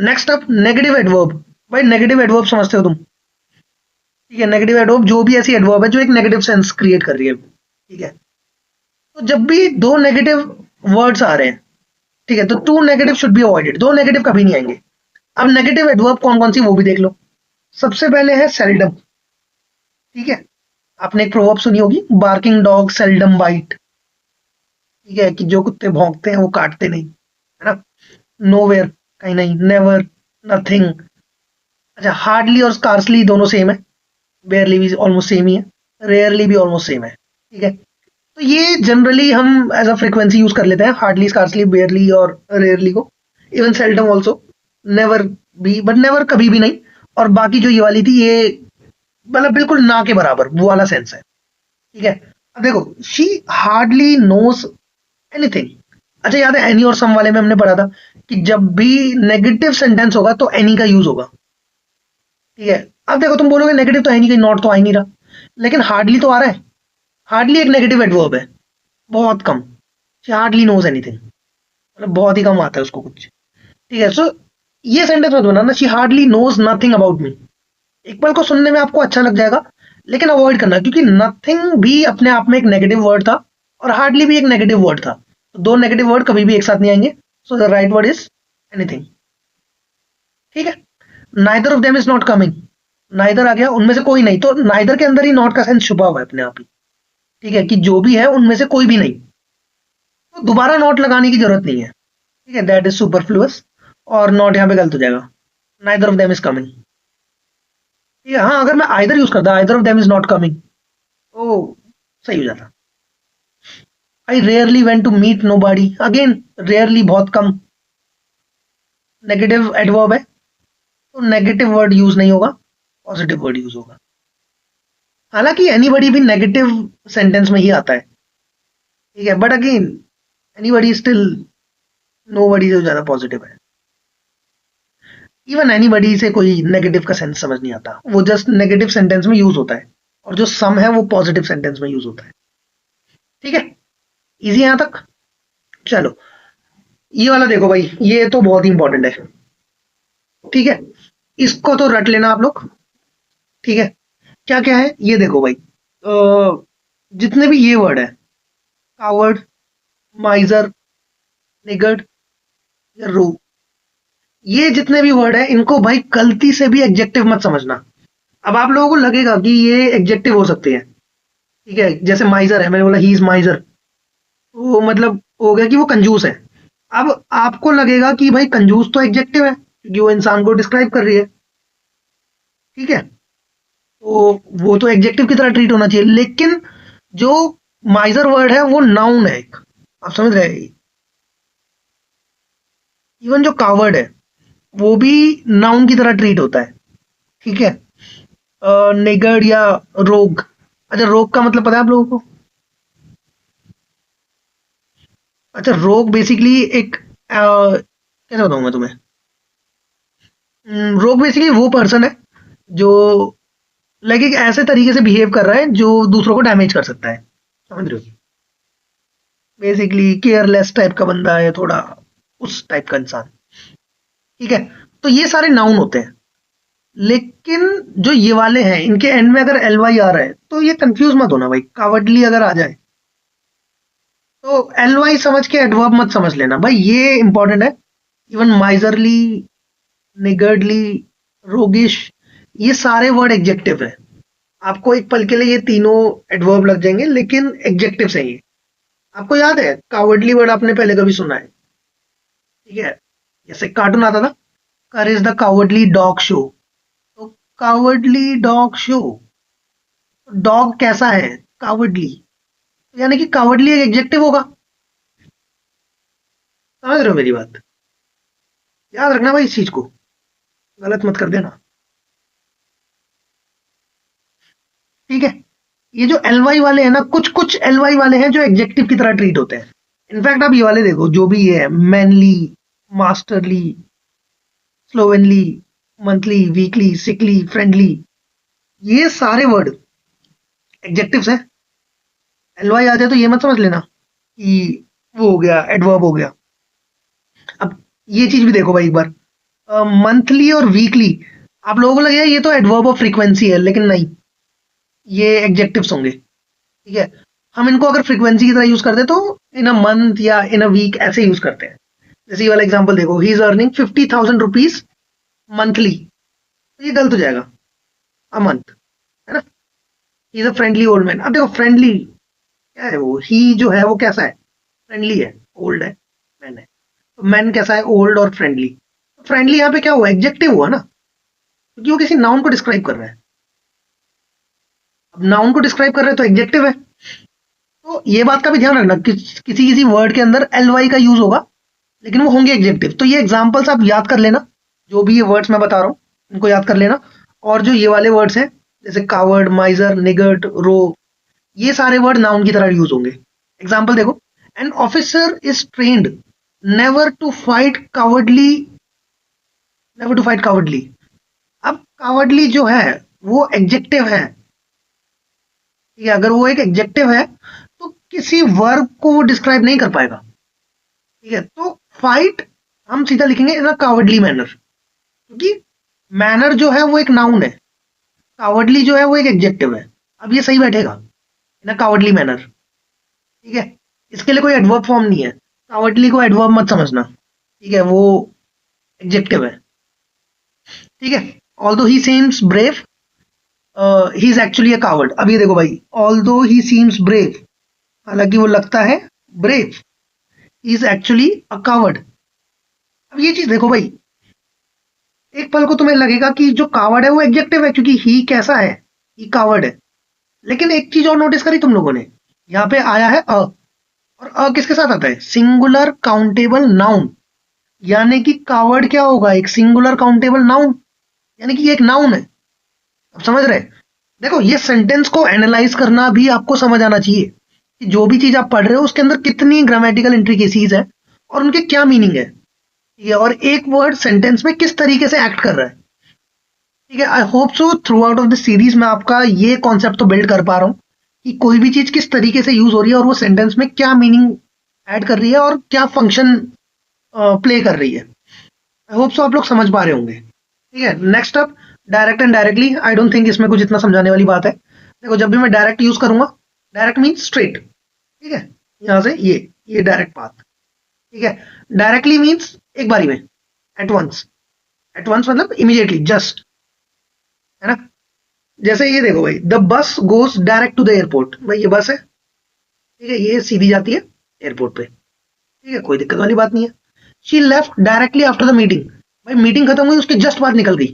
नेक्स्ट अप नेगेटिव एडवर्ब। भाई नेगेटिव एडवर्ब समझते हो तुम? ठीक है, नेगेटिव एडवर्ब जो भी ऐसी एडवर्ब है जो एक नेगेटिव सेंस क्रिएट कर रही है। ठीक है, तो जब भी दो नेगेटिव वर्ड्स आ रहे हैं, ठीक है, तो two negative should be avoided, दो नेगेटिव कभी नहीं आएंगे। अब नेगेटिव एडवर्ब कौन कौन सी वो भी देख लो। सबसे पहले है सेल्डम। ठीक है, आपने एक प्रोवर्ब सुनी होगी, बार्किंग डॉग सेल्डम बाइट। ठीक है, कि जो कुत्ते भौंकते हैं वो काटते नहीं, है ना। नोवेयर, कहीं नहीं, नेवर, नथिंग। अच्छा, हार्डली और स्कार्सली दोनों सेम है, बेयरली भी ऑलमोस्ट सेम ही है, रेयरली भी ऑलमोस्ट सेम है। ठीक है, तो ये जनरली हम एज अ फ्रीक्वेंसी यूज कर लेते हैं, हार्डली, स्कार्सली, बेयरली और रेयरली को। इवन सेल्डम ऑल्सो, नेवर भी, बट नेवर कभी भी नहीं। और बाकी जो ये वाली थी ये मतलब बिल्कुल ना के बराबर वो वाला सेंस है। ठीक है, अब देखो, शी हार्डली नोज एनीथिंग। अच्छा, याद है एनी और सम वाले में हमने पढ़ा था कि जब भी नेगेटिव सेंटेंस होगा तो एनी का यूज होगा। ठीक है, अब देखो तुम बोलोगे नेगेटिव तो है नहीं, कहीं नॉट तो आ ही नहीं रहा, लेकिन हार्डली तो आ रहा है। हार्डली एक नेगेटिव एडवर्ब है, बहुत कम। शी हार्डली नोज एनीथिंग, मतलब बहुत ही कम आता है उसको कुछ। ठीक है, सो ये सेंटेंस मत बनाना, she hardly knows nothing about me. एक पल को सुनने में आपको अच्छा लग जाएगा, लेकिन अवॉइड करना, क्योंकि नथिंग भी अपने आप में एक नेगेटिव वर्ड था और हार्डली भी एक नेगेटिव वर्ड था, तो दो नेगेटिव वर्ड कभी भी एक साथ नहीं आएंगे। So the right word is anything. ठीक है, neither of them is not coming. Neither आ गया, उनमें से कोई नहीं, तो नाइदर के अंदर ही नॉट का सेंस छुपा हुआ है अपने आप ही। ठीक है, कि जो भी है उनमें से कोई भी नहीं, तो दोबारा नॉट लगाने की जरूरत नहीं है। ठीक है, दैट इज सुपरफ्लुअस, और नॉट यहाँ पे गलत हो जाएगा, neither of them is coming. ठीक है, हाँ, अगर मैं आइदर यूज करता, either of them is not coming, तो सही हो जाता। I rarely went to meet nobody, again rarely बहुत कम, नेगेटिव एडवर्ब है तो नेगेटिव वर्ड यूज नहीं होगा, पॉजिटिव वर्ड यूज होगा। हालांकि एनीबडी भी नेगेटिव सेंटेंस में ही आता है। ठीक है, but again anybody still, nobody से ज्यादा पॉजिटिव है। इवन एनीबडी से कोई नेगेटिव का सेंस समझ नहीं आता, वो जस्ट नेगेटिव सेंटेंस में यूज होता है, और जो सम है वो पॉजिटिव सेंटेंस में यूज होता है। ठीक है, इजी यहां तक। चलो ये वाला देखो भाई, ये तो बहुत ही इंपॉर्टेंट है। ठीक है, इसको तो रट लेना आप लोग। ठीक है, क्या क्या है ये देखो भाई, जितने भी ये वर्ड है, कावर्ड, माइजर, निगर्ड या रो, ये जितने भी वर्ड है इनको भाई गलती से भी एडजेक्टिव मत समझना। अब आप लोगों को लगेगा कि ये एडजेक्टिव हो सकते हैं, ठीक है, जैसे माइजर है, मैंने बोला ही इज माइजर, तो मतलब हो गया कि वो कंजूस है। अब आपको लगेगा कि भाई कंजूस तो एडजेक्टिव है क्योंकि वो इंसान को डिस्क्राइब कर रही है, ठीक है, तो वो तो एडजेक्टिव की तरह ट्रीट होना चाहिए, लेकिन जो माइजर वर्ड है वो नाउन है एक, आप समझ रहे हैं। इवन जो कावर्ड है वो भी नाउन की तरह ट्रीट होता है, ठीक है। निगर्ड या रोग, अच्छा रोग का मतलब पता है आप लोगों को? अच्छा रोग बेसिकली एक कैसे बताऊं मैं तुम्हें, रोग बेसिकली वो पर्सन है जो लाइक एक ऐसे तरीके से बिहेव कर रहा है जो दूसरों को डैमेज कर सकता है, समझ रहे हो, बेसिकली केयरलेस टाइप का बंदा है थोड़ा, उस टाइप का इंसान। ठीक है, तो ये सारे नाउन होते हैं, लेकिन जो ये वाले हैं इनके एंड में अगर एल वाई आ रहा है तो ये कंफ्यूज मत होना भाई, कावर्डली अगर आ जाए तो एल वाई समझ के एडवर्ब मत समझ लेना भाई, ये इंपॉर्टेंट है। इवन माइजरली, निगर्डली, रोगिश, ये सारे वर्ड एग्जेक्टिव है। आपको एक पल के लिए ये तीनों एडवर्ब लग जाएंगे लेकिन एग्जेक्टिव है ये। आपको याद है कावर्डली वर्ड आपने पहले कभी सुना है, ठीक है, जैसे कार्टून आता था, करेज द कावर्डली डॉग शो, तो कावर्डली डॉग शो, डॉग कैसा है, कावर्डली, यानी कि कावर्डली एक एग्जेक्टिव होगा। समझ रहे हो मेरी बात? याद रखना भाई इस चीज को, गलत मत कर देना। ठीक है, ये जो एल वाई वाले हैं ना, कुछ कुछ एल वाई वाले हैं जो एग्जेक्टिव की तरह ट्रीट होते हैं। इनफैक्ट आप ये वाले देखो, जो भी ये है, manly, masterly, slovenly, monthly, weekly, sickly, friendly, ये सारे वर्ड एग्जेक्टिव्स हैं। एल वाई आ जाए तो ये मत समझ लेना कि वो हो गया एडवर्ब हो गया। अब ये चीज भी देखो भाई एक बार, मंथली और वीकली, आप लोगों को लगेगा ये तो एडवर्ब ऑफ फ्रीक्वेंसी है, लेकिन नहीं, ये एग्जेक्टिव्स होंगे। ठीक है, हम इनको अगर फ्रीक्वेंसी की तरह यूज करते तो इन अ मंथ या इन अ वीक ऐसे यूज करते हैं। जैसे ये वाला एग्जांपल देखो, he is earning 50,000 rupees monthly, तो ये गलत हो जाएगा, अ मंथ, है ना। He is a friendly old man, अब देखो फ्रेंडली क्या है, वो ही जो है वो कैसा है, फ्रेंडली है, ओल्ड है, मैन है, तो मैन कैसा है, ओल्ड और फ्रेंडली। फ्रेंडली यहाँ पे क्या हुआ, एग्जेक्टिव हुआ ना, क्योंकि वो किसी नाउन को डिस्क्राइब कर रहा है। अब नाउन को डिस्क्राइब कर रहे हैं तो एग्जेक्टिव है। तो ये बात का भी ध्यान रखना, किसी किसी वर्ड के अंदर एल वाई का यूज होगा लेकिन वो होंगे एग्जेक्टिव। तो ये एग्जांपल्स आप याद कर लेना, जो भी ये वर्ड्स मैं बता रहा हूँ इनको याद कर लेना। और जो ये वाले वर्ड्स हैं जैसे कावर्ड, माइजर, निगर्ट, रो, ये सारे वर्ड नाउन की तरह यूज होंगे। एग्जाम्पल देखो, an officer is trained never to fight cowardly, never to fight cowardly. अब कावर्डली जो है वो एग्जेक्टिव है, ठीक है, अगर वो एक एग्जेक्टिव है तो किसी वर्ब को वो डिस्क्राइब नहीं कर पाएगा। ठीक है, तो फाइट हम सीधा लिखेंगे इन अ कावर्डली मैनर, क्योंकि मैनर जो है वो एक नाउन है, कावर्डली जो है वो एक एग्जेक्टिव है। अब ये सही बैठेगा, इन अ कावर्डली मैनर, ठीक है। इसके लिए कोई एडवर्ब फॉर्म नहीं है, कावर्डली को एडवर्ब मत समझना, ठीक है, वो एग्जेक्टिव है। ठीक है, although he seems brave, he is actually a coward. अब ये देखो भाई, ऑल्दो ही सीम्स ब्रेव, हालांकि वो लगता है brave, he is actually a coward. अब ये चीज देखो भाई, एक पल को तुम्हें लगेगा कि जो कावर्ड है वो एग्जेक्टिव है क्योंकि ही कैसा है, ही कावर्ड है, लेकिन एक चीज और नोटिस करी तुम लोगों ने, यहाँ पे आया है अ, और अ किसके साथ आता है, सिंगुलर काउंटेबल नाउन, यानी कि कावर्ड क्या होगा, एक सिंगुलर काउंटेबल नाउन, यानी कि ये एक नाउन है। अब समझ रहे? देखो ये सेंटेंस को एनालाइज करना भी आपको समझ आना चाहिए कि जो भी चीज आप पढ़ रहे हो उसके अंदर कितनी ग्रामेटिकल इंट्रिकेसीज है और उनके क्या मीनिंग है। ठीक है, और एक वर्ड सेंटेंस में किस तरीके से एक्ट कर रहा है। ठीक है, आई hope so through out of the series मैं आपका ये कॉन्सेप्ट तो बिल्ड कर पा रहा हूँ कि कोई भी चीज किस तरीके से यूज हो रही है और वो सेंटेंस में क्या मीनिंग ऐड कर रही है और क्या फंक्शन प्ले कर रही है। आई होप सो आप लोग समझ पा रहे होंगे। ठीक है, next up direct and directly. I don't think इसमें कुछ इतना समझाने वाली बात है। देखो, जब भी मैं डायरेक्ट यूज करूंगा, डायरेक्ट मीन स्ट्रेट। ठीक है, यहां से ये डायरेक्ट पाथ। ठीक है, डायरेक्टली मीन्स एक बारी में, एट वंस। एट वंस मतलब इमीडिएटली, जस्ट, है ना। जैसे ये देखो भाई, the bus goes direct to the airport. भाई ये बस है, ठीक है, ये सीधी जाती है एयरपोर्ट पे। ठीक है, कोई दिक्कत वाली बात नहीं है। She left directly after the meeting. भाई मीटिंग खत्म हुई, उसके जस्ट बाद निकल गई।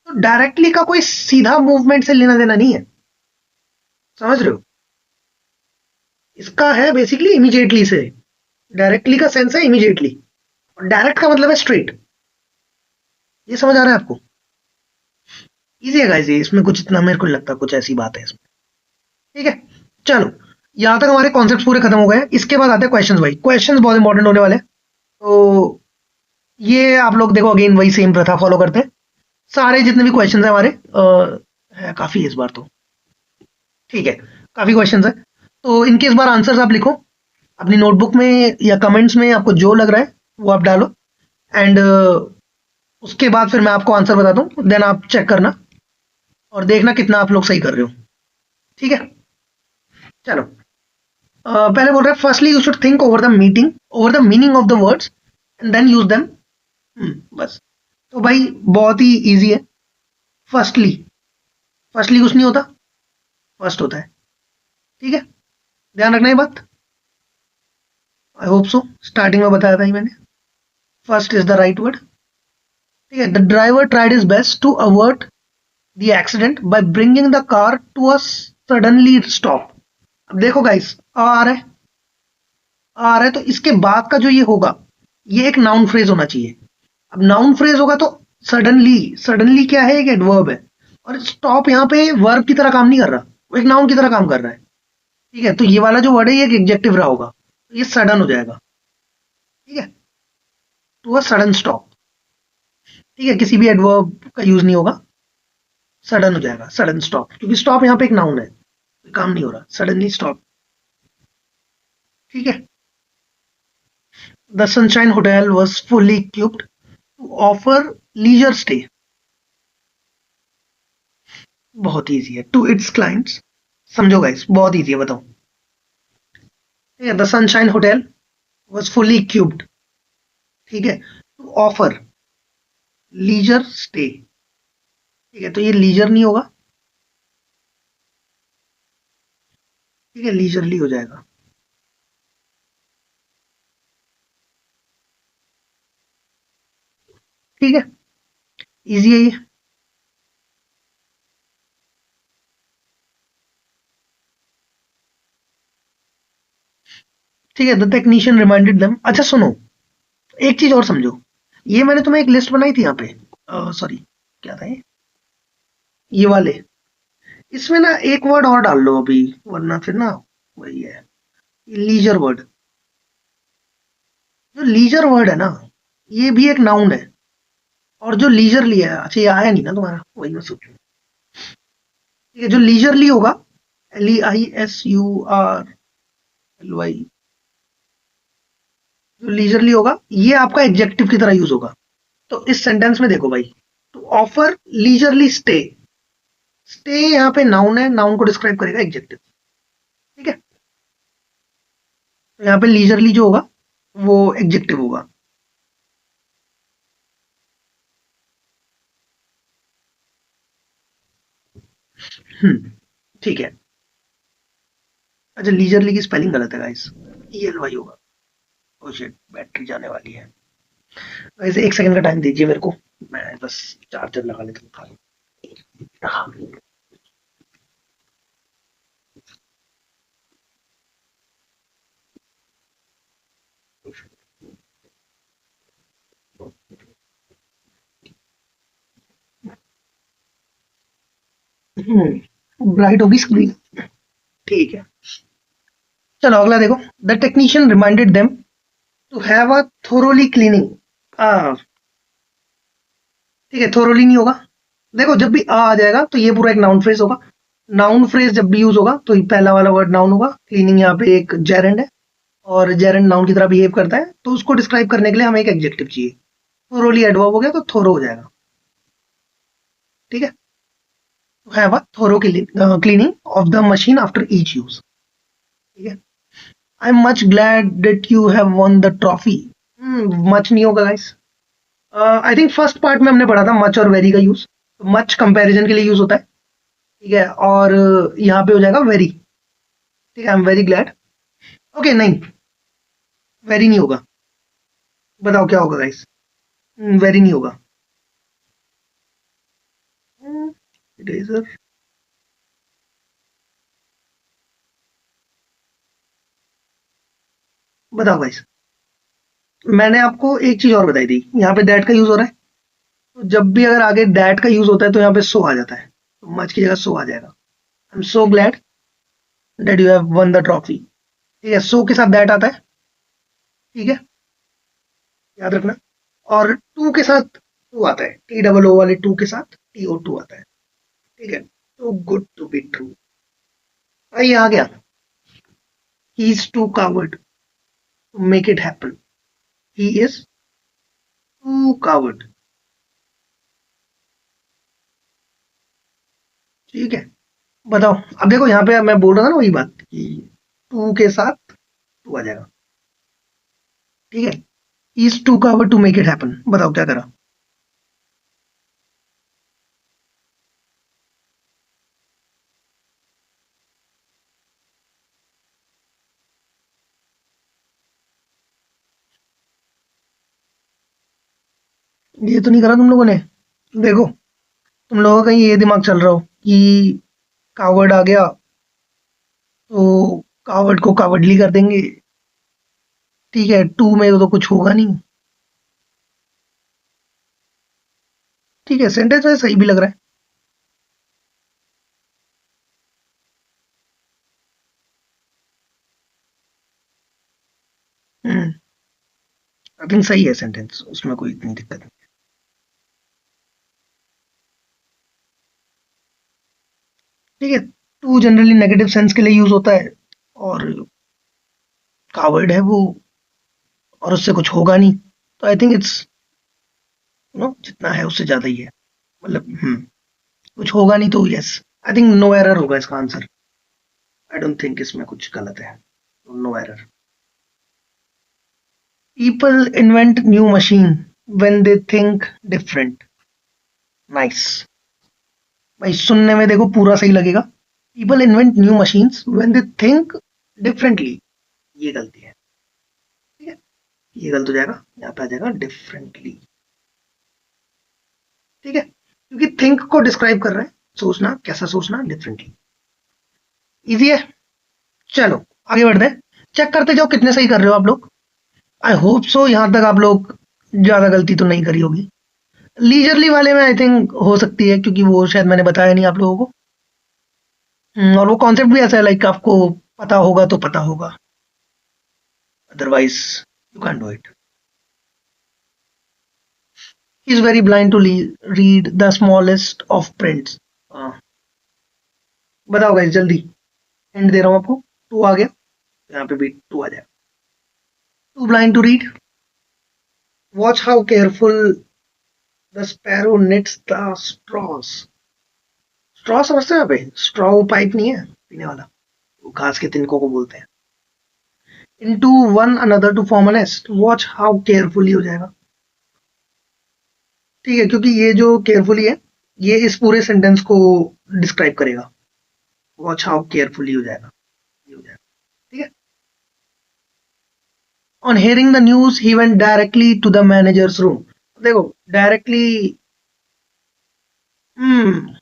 तो डायरेक्टली का कोई सीधा मूवमेंट से लेना देना नहीं है, समझ रहे हो। इसका है बेसिकली इमीडिएटली से। डायरेक्टली का सेंस है इमीडिएटली, और डायरेक्ट का मतलब है स्ट्रेट। ये समझ आ रहा है आपको। इजी है गाइस, ये इसमें कुछ इतना मेरे को नहीं लगता कुछ ऐसी बात है इसमें। ठीक है, चलो, यहां तक हमारे कॉन्सेप्ट पूरे खत्म हो गए हैं। इसके बाद आते हैं क्वेश्चंस। भाई क्वेश्चंस बहुत इंपॉर्टेंट होने वाले हैं। तो ये आप लोग देखो, अगेन वही सेम प्रथा फॉलो करते हैं। सारे जितने भी क्वेश्चंस हैं हमारे है काफी इस बार तो। ठीक है, काफी क्वेश्चंस है, तो इनके इस बार आंसर्स आप लिखो अपनी नोटबुक में या कमेंट्स में, आपको जो लग रहा है वो आप डालो। एंड उसके बाद फिर मैं आपको आंसर बता दूं, देन आप चेक करना और देखना कितना आप लोग सही कर रहे हो। ठीक है, चलो। पहले बोल रहे हैं, firstly you should think over the meaning of the words and then use them. बस। तो भाई बहुत ही इजी है। फर्स्टली, फर्स्टली कुछ नहीं होता, फर्स्ट होता है। ठीक है, ध्यान रखना ये बात। आई होप सो, स्टार्टिंग में बताया था ही मैंने, first is the right word. ठीक है, the driver tried his best to avert the accident by bringing the car to a suddenly stop. अब देखो गाइस, आ रहा है, आ रहा है, तो इसके बाद का जो ये होगा, ये एक नाउन फ्रेज होना चाहिए। अब नाउन फ्रेज होगा तो सडनली, सडनली क्या है, एक एडवर्ब है। और स्टॉप यहाँ पे वर्ब की तरह काम नहीं कर रहा, वो एक नाउन की तरह काम कर रहा है। ठीक है, तो ये वाला जो वर्ड है ये एक एडजेक्टिव रहा होगा, तो ये सडन हो जाएगा। ठीक है, टू अ सडन स्टॉप। ठीक है, किसी भी एडवर्ब का यूज नहीं होगा, सडन हो जाएगा, सडन स्टॉप, क्योंकि स्टॉप यहाँ पे एक नाउन है, काम नहीं हो रहा, सडनली स्टॉप। ठीक है, the Sunshine Hotel was fully equipped to offer leisure stay. बहुत इजी है, टू इट्स क्लाइंट्स। समझो गाइस, बहुत इजी है, बताओ। ठीक है, the Sunshine Hotel was fully equipped, ठीक है, टू ऑफर लीजर स्टे। ठीक है, तो ये लीजर नहीं होगा, ठीक है, लीजरली हो जाएगा। ठीक है, इजी है ये। ठीक है, द टेक्नीशियन रिमाइंडेड देम। अच्छा सुनो, एक चीज और समझो। ये मैंने तुम्हें एक लिस्ट बनाई थी यहाँ पे, सॉरी, क्या था ये वाले, इसमें ना एक वर्ड और डाल लो अभी, वरना फिर ना वही है, लीजर वर्ड। जो लीजर वर्ड है ना, ये भी एक नाउन है, और जो लीजरली है, अच्छा ये आया नहीं ना तुम्हारा, वही मैं सोचूं। ठीक है, जो लीजरली होगा, LEISURLY, जो लीजरली होगा ये आपका एडजेक्टिव की तरह यूज होगा। तो इस सेंटेंस में देखो भाई, to offer leisurely stay, stay यहाँ पे नाउन है, नाउन को डिस्क्राइब करेगा एडजेक्टिव। ठीक है, तो यहाँ पे लीजरली जो होगा वो एडजेक्टिव होगा। ठीक है। अच्छा, लीजरली की स्पेलिंग गलत है गाइस, ELY होगा। ओ शिट, बैटरी जाने वाली है। वैसे एक सेकंड का टाइम दीजिए मेरे को, मैं बस चार्जर लगा लेता हूँ। हाँ। ब्राइट होगी स्क्रीन। ठीक है, चलो अगला देखो। The technician reminded them to have a thoroughly cleaning. ठीक है, थोरोली नहीं होगा। देखो जब भी आ जाएगा तो ये पूरा एक नाउन फ्रेज होगा। नाउन फ्रेज जब भी यूज होगा तो ये पहला वाला वर्ड नाउन होगा। क्लीनिंग यहाँ पे एक जेरेंड है और जेरेंड नाउन की तरह बिहेव करता है, तो उसको डिस्क्राइब करने के लिए हमें एक एडजेक्टिव चाहिए। थोरोली एडवर्ब हो गया तो थोरो हो जाएगा। ठीक है, have a thorough cleaning of the machine after each use. ठीक है, I am much glad that you have won the trophy. Much नहीं होगा guys. I think first part में हमने पढ़ा था मच और वेरी का यूज। मच कंपैरिजन के लिए यूज होता है। ठीक है, और यहाँ पे हो जाएगा वेरी। ठीक है, I am very glad. Okay, नहीं, वेरी नहीं होगा। बताओ क्या होगा गाइस। वेरी नहीं होगा। इरेजर। बताओ गाइस। मैंने आपको एक चीज और बताई थी, यहाँ पे दैट का यूज हो रहा है। तो जब भी अगर आगे दैट का यूज होता है तो यहाँ पे सो आ जाता है, तो मच की जगह सो आ जाएगा। I am so glad that you have won the trophy. ठीक है, सो के साथ दैट आता है। ठीक है, याद रखना। और टू के साथ टू आता है, टी डबल ओ वाले टू के साथ टी ओ टू आता है। ठीक है, too good to be true. आइए आ गया। He is too coward to make it happen. He is too coward. ठीक है, बताओ। अब देखो यहाँ पे मैं बोल रहा था ना वही बात कि टू के साथ टू आ जाएगा। ठीक है, is too coward to make it happen. बताओ क्या करा। ये तो नहीं करा तुम लोगों ने। देखो, तुम लोगों का कहीं ये दिमाग चल रहा हो कि कावर्ड आ गया तो कावर्ड को कावर्डली कर देंगे। ठीक है, टू में तो कुछ होगा नहीं। ठीक है, सेंटेंस में सही भी लग रहा है। आई थिंक सही है सेंटेंस, उसमें कोई इतनी दिक्कत नहीं। ठीक है, टू जनरली नेगेटिव सेंस के लिए यूज होता है, और कावर्ड है वो, और उससे कुछ होगा नहीं। तो आई थिंक इट्स जितना है उससे ज्यादा ही है। मतलब कुछ होगा नहीं तो yes. I think no error होगा इसका आंसर। आई डोंट थिंक इसमें कुछ गलत है। No error. People invent new machine when they think different. Nice. भाई सुनने में देखो पूरा सही लगेगा। People invent new machines when they think differently. ये गलती है। ठीक है, ये गलत हो जाएगा, यहाँ पे आ जाएगा डिफरेंटली। ठीक है, क्योंकि थिंक को डिस्क्राइब कर रहा है, सोचना, कैसा सोचना, डिफरेंटली। इजी है। चलो आगे बढ़ते हैं। चेक करते जाओ कितने सही कर रहे हो आप लोग। आई होप सो यहां तक आप लोग ज्यादा गलती तो नहीं करी होगी। लीजरली वाले में आई थिंक हो सकती है, क्योंकि वो शायद मैंने बताया नहीं आप लोगों को। और वो कॉन्सेप्ट भी ऐसा है, लाइक आपको पता होगा तो पता होगा, otherwise you can do it. He is very blind to read the smallest of prints. बताओ गाइस जल्दी। हिंट दे रहा हूँ आपको। टू आ गया, यहाँ पे भी टू आ जाएगा। Too blind to read. Watch how careful the sparrow knits the straws. Straw समझते हैं यहाँ पे? स्ट्रॉ वो पाइप नहीं है पीने वाला, वो घास के तिनकों को बोलते हैं। Into one another to form a nest. Watch how carefully हो जाएगा। ठीक है, क्योंकि ये जो केयरफुली है ये इस पूरे सेंटेंस को डिस्क्राइब करेगा। वॉच हाउ केयरफुली हो जाएगा, ये हो जाएगा। ठीक है। On hearing the news he went directly to the manager's room. देखो डायरेक्टली। हम्म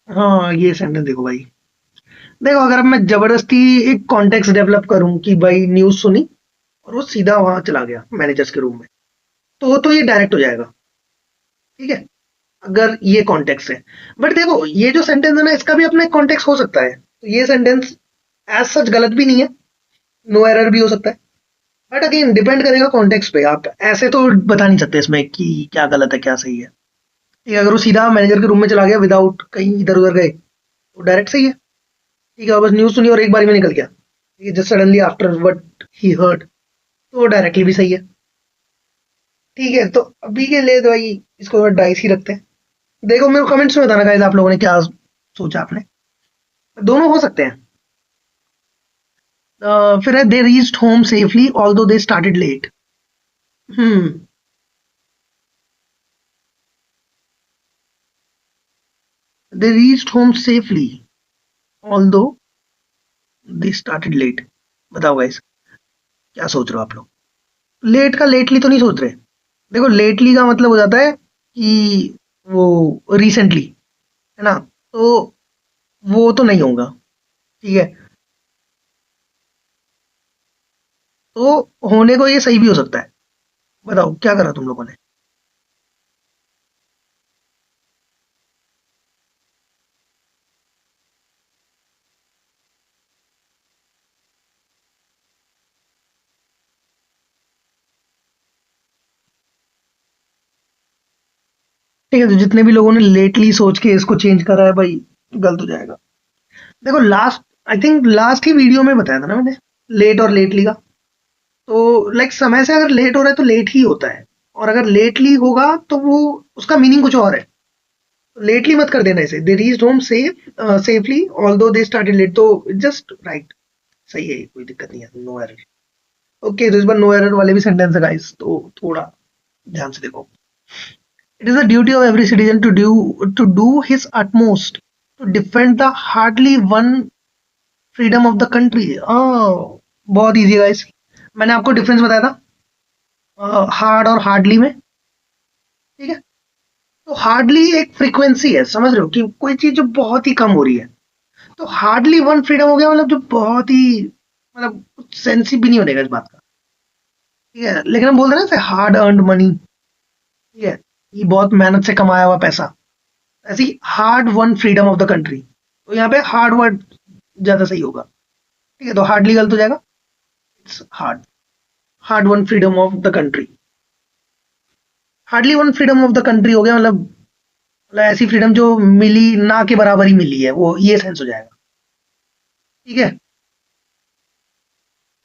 हाँ, ये सेंटेंस देखो भाई। देखो अगर अब मैं जबरदस्ती एक कॉन्टेक्स्ट डेवलप करूं कि भाई न्यूज सुनी और वो सीधा वहां चला गया मैनेजर्स के रूम में, तो ये डायरेक्ट हो जाएगा। ठीक है, अगर ये कॉन्टेक्स्ट है। बट देखो ये जो सेंटेंस है ना, इसका भी अपना एक कॉन्टेक्स्ट हो सकता है। तो ये सेंटेंस एज सच गलत भी नहीं है, नो एरर भी हो सकता है, बट अगेन डिपेंड करेगा कॉन्टेक्स्ट पे। आप ऐसे तो बता नहीं सकते इसमें कि क्या गलत है क्या सही है। ठीक है, अगर वो सीधा मैनेजर के रूम में चला गया विदाउट कहीं इधर उधर गए तो डायरेक्ट सही है। ठीक है, और बस न्यूज़ सुनी और एक बारी में निकल गया, ठीक है, just suddenly after what he heard, तो डायरेक्टली भी सही है। ठीक है, तो अभी के लिए तो भाई इसको डाइस ही रखते हैं। देखो मेरे कमेंट्स में बताना गाइस आप लोगों ने क्या सोचा आपने, दोनों हो सकते हैं। फिर है they reached home safely although they started late. Hmm they reached home safely although they started late. बताओ गाइस क्या सोच रहे हो आप लोग? लेट का लेटली तो नहीं सोच रहे। देखो लेटली का मतलब हो जाता है कि वो रिसेंटली, है ना, तो वो तो नहीं होगा। ठीक है, तो होने को ये सही भी हो सकता है। बताओ क्या करा तुम लोगों ने? ठीक है, तो जितने भी लोगों ने लेटली सोच के इसको चेंज करा है भाई, गलत हो जाएगा। देखो last, I think last he video में बताया था ना मैंने, लेट और लेटली का। तो लाइक समय से अगर लेट हो रहा है तो लेट ही होता है, और अगर लेटली होगा तो वो उसका मीनिंग कुछ और है। लेटली मत कर देना इसे, they reached home safely although they started late, तो जस्ट राइट, सही है, कोई दिक्कत नहीं है, नो एरर। ओके, तो इस बार नो एरर वाले भी सेंटेंस है गाइस, तो थोड़ा ध्यान से देखो। It is the duty of every citizen to do his utmost to defend the hardly won freedom of the country। बहुत इजी है गाइस, मैंने आपको डिफरेंस बताया था हार्ड और हार्डली में। ठीक है, तो हार्डली एक फ्रीक्वेंसी है, समझ रहे हो, कि कोई चीज जो बहुत ही कम हो रही है। तो हार्डली वन फ्रीडम हो गया मतलब जो बहुत ही, मतलब कुछ सेंस ही भी नहीं होने का इस बात का। ठीक है, लेकिन हम बोल रहे हैं ना हार्ड अर्नड मनी, ठीक है, ये बहुत मेहनत से कमाया हुआ पैसा, ऐसी hard one freedom of the country, तो यहाँ पे हार्ड वर्ड ज्यादा सही होगा। ठीक है, तो हार्डली गलत हो जाएगा, it's hard, hard one freedom of the country. Hardly one freedom of the country हो गया मतलब ऐसी फ्रीडम जो मिली ना के बराबर ही मिली है, वो ये सेंस हो जाएगा। ठीक है,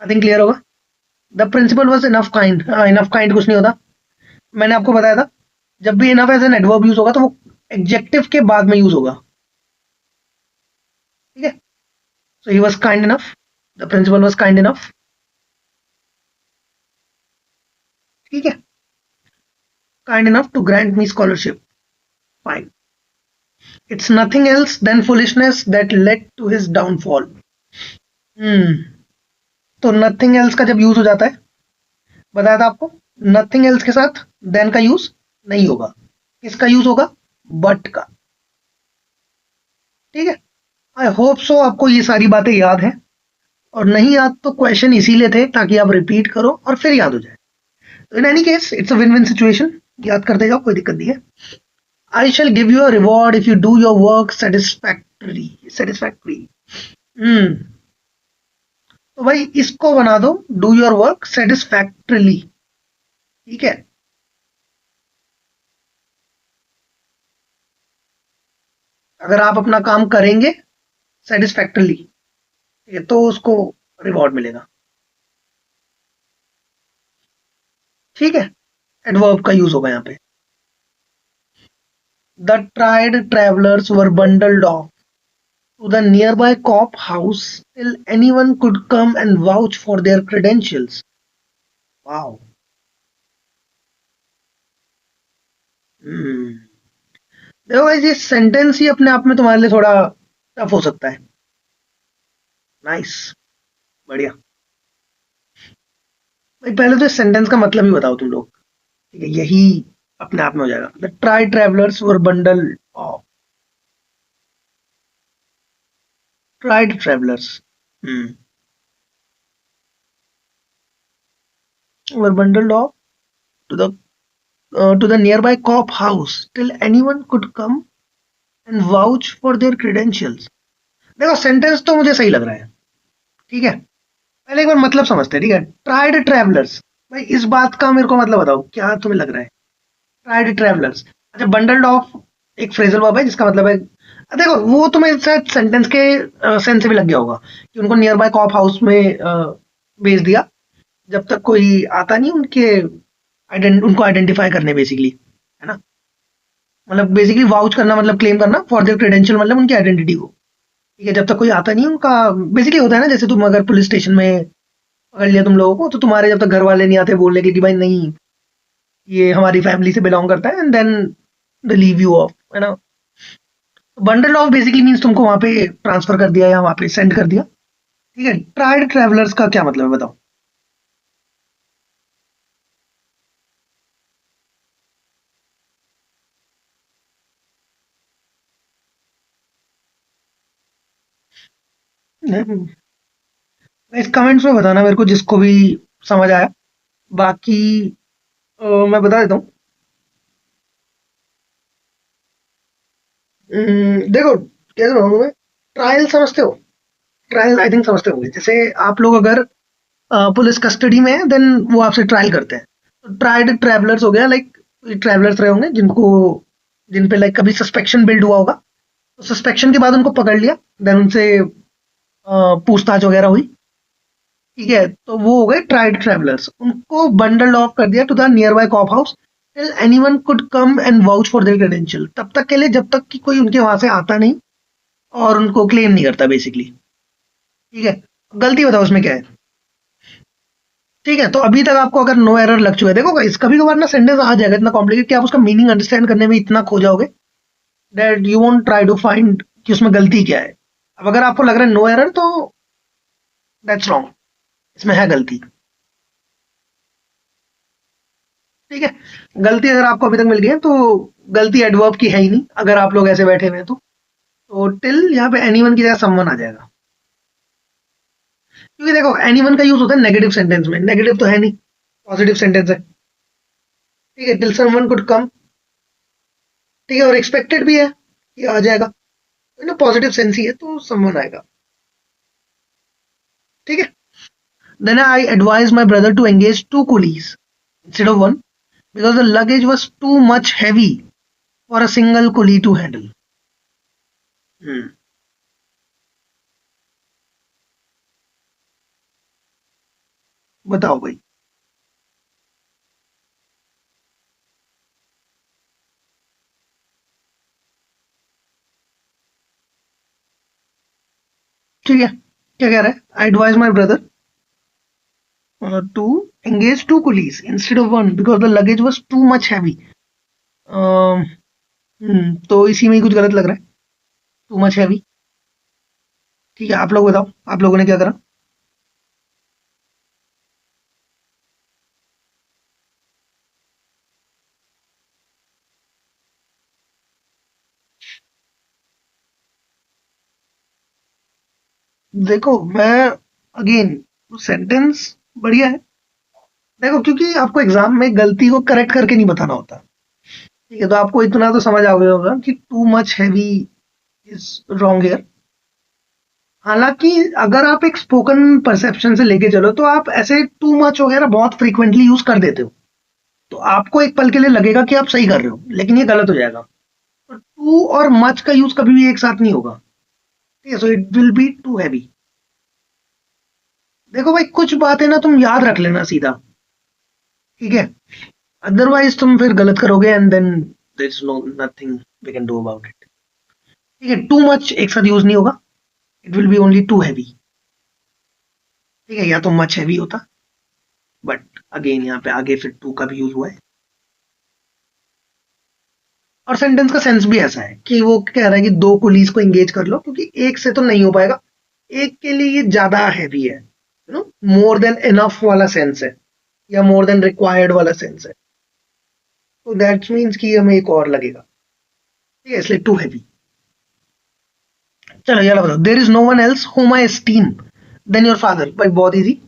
आई थिंक क्लियर होगा। The principal was enough kind, enough kind कुछ नहीं होता, मैंने आपको बताया था, जब भी enough as an adverb use होगा तो वो एडजेक्टिव के बाद में यूज होगा। ठीक है, so he was kind enough, the principal was kind enough. ठीक है, kind enough to grant me scholarship, fine. It's nothing else than foolishness that led to his downfall. Hmm तो नथिंग एल्स का जब यूज हो जाता है, बताया था आपको, नथिंग एल्स के साथ देन का यूज नहीं होगा, किसका यूज होगा? बट का। ठीक है, आई होप सो आपको ये सारी बातें याद हैं, और नहीं याद तो क्वेश्चन इसीलिए थे ताकि आप रिपीट करो और फिर याद हो जाए। तो in any case it's a win win situation, याद करते जाओ, कोई दिक्कत नहीं है। I shall give you a reward if you do your work satisfactory. Hmm तो भाई इसको बना दो, डू योर वर्क सेटिस्फैक्टरीली। ठीक है, अगर आप अपना काम करेंगे सेटिस्फैक्टरली, ठीक है, तो उसको रिवॉर्ड मिलेगा। ठीक है, एडवर्ब का यूज होगा यहाँ पे। The tried travellers were bundled of to the nearby cop house till anyone could come and vouch for their credentials। Wow। हम्म देखो guys, ये सेंटेंस ही अपने आप में तुम्हारे लिए थोड़ा टफ हो सकता है। नाइस, बढ़िया। भाई पहले तो इस सेंटेंस का मतलब ही बताओ तुम लोग। ठीक है, यही अपने आप में हो जाएगा। The tired travellers were bundle off, tired travellers, hmm were bundled off to the nearby cop house till anyone could come and vouch for their credentials। देखो सेंटेंस तो मुझे सही लग रहा है, ठीक है, पहले एक बार मतलब समझते हैं, ठीक है। ट्राइड ट्रैवलर्स, भाई इस बात का मेरे को मतलब बताओ, क्या तुम्हें लग रहा है? ट्राइड ट्रैवलर्स, अच्छा बंडल्ड ऑफ एक फ्रेजल वर्ब है जिसका मतलब है, देखो वो तुम्हें शायद सेंटेंस के सेंस से भी लग गया होगा कि उनको नियर बाय कॉफ हाउस में भेज दिया जब तक कोई आता नहीं उनके उनको आइडेंटिफाई करने, बेसिकली, है ना। मतलब बेसिकली वाउच करना, मतलब क्लेम करना फॉर देयर क्रेडेंशियल, मतलब उनकी आइडेंटिटी को, ठीक है, जब तक कोई आता नहीं उनका। बेसिकली होता है ना, जैसे तुम अगर पुलिस स्टेशन में पकड़ लिया तुम लोगों को, तो तुम्हारे जब तक घर वाले नहीं आते बोलने के कि भाई नहीं ये हमारी फैमिली से बिलोंग करता है, and then they leave you off, है ना। बंडल ऑफ बेसिकली मीन्स तुमको वहां पे ट्रांसफर कर दिया या वहां पे सेंड कर दिया, ठीक है। ट्राइड ट्रैवलर्स का क्या मतलब है बताओ? इस कमेंट्स में बताना मेरे को जिसको भी समझ आया, बाकी मैं बता देता हूँ। देखो कैसे बताऊँ तुम्हें, ट्रायल समझते हो? ट्रायल आई थिंक समझते होंगे, जैसे आप लोग अगर पुलिस कस्टडी में है, देन वो आपसे ट्रायल करते हैं। तो ट्राइड ट्रैवलर्स हो गया, लाइक ट्रैवलर्स रहे होंगे जिनको, जिन पे लाइक कभी सस्पेक्शन बिल्ड हुआ होगा, तो सस्पेक्शन के बाद उनको पकड़ लिया, देन उनसे पूछताछ वगैरह हुई, ठीक है, तो वो हो गए ट्राइड ट्रैवलर्स। उनको बंडल ऑफ कर दिया to the nearby cop house till anyone could come and vouch for their credential, तब तक के लिए जब तक कि कोई उनके वहां से आता नहीं और उनको क्लेम नहीं करता, बेसिकली, ठीक है। गलती बताओ उसमें क्या है? ठीक है, तो अभी तक आपको अगर नो एरर लग चुका है, देखो गाइस कभी कभार ना सेंटेंस आ जाएगा इतना कॉम्प्लिकेट कि आप उसका मीनिंग अंडरस्टैंड करने में इतना खो जाओगे that you won't try to find कि उसमें गलती क्या है। अब अगर आपको लग रहा है नो एरर, तो दैट्स रॉन्ग, इसमें है गलती, ठीक है। गलती अगर आपको अभी तक मिल गई है, तो गलती एडवर्ब की है ही नहीं, अगर आप लोग ऐसे बैठे हुए हैं तो टिल यहाँ पे एनीवन की जगह समवन आ जाएगा, क्योंकि देखो एनीवन का यूज होता है नेगेटिव सेंटेंस में, नेगेटिव तो है नहीं, पॉजिटिव सेंटेंस है, ठीक है। टिल समवन कुड कम, ठीक है, और एक्सपेक्टेड भी है कि आ जाएगा, तो पॉजिटिव सेंस ही है तो समवन आएगा, ठीक है। Then I advise my brother to engage two coolies instead of one because the luggage was too much heavy for a single coolie to handle. बताओ भाई। ठीक है, क्या कह रहा है? I advise my brother to engage two coolies instead of one because the luggage was too much heavy. तो इसी में ही कुछ गलत लग रहा है, टू मच हैवी, ठीक है। आप लोग बताओ, आप लोगों ने क्या करा? देखो मैं अगेन, सेंटेंस बढ़िया है, देखो क्योंकि आपको एग्जाम में गलती को करेक्ट करके नहीं बताना होता, ठीक है, तो आपको इतना तो समझ आ गया होगा कि to much heavy is wrong here. हालांकि अगर आप एक स्पोकन परसेप्शन से लेके चलो, तो आप ऐसे टू मच वगैरह बहुत फ्रीक्वेंटली यूज कर देते हो, तो आपको एक पल के लिए लगेगा कि आप सही कर रहे हो, लेकिन ये गलत हो जाएगा। तो टू और मच का यूज कभी भी एक साथ नहीं होगा, ठीक है, so it will be too heavy. देखो भाई कुछ बातें ना तुम याद रख लेना सीधा, ठीक है, अदरवाइज तुम फिर गलत करोगे and then there is no nothing we can do about it, ठीक है। टू मच एक साथ यूज नहीं होगा, it will be only too heavy, ठीक है, या तो मच हैवी होता, बट अगेन यहाँ पे आगे फिर टू का भी यूज हुआ है। और सेंटेंस का सेंस भी ऐसा है कि वो कह रहा है कि दो पुलिस को एंगेज कर लो, क्योंकि एक से तो नहीं हो पाएगा, एक के लिए ये ज्यादा हैवी है, you know, more than enough वाला सेंस है, या मोर देन रिक्वायर्ड वाला सेंस है, तो दैट मीन्स कि हमें एक और लगेगा, ठीक है, इसलिए टू हैवी। चलो ये बताओ, there is no one else whom I esteem than your father, भाई बहुत easy,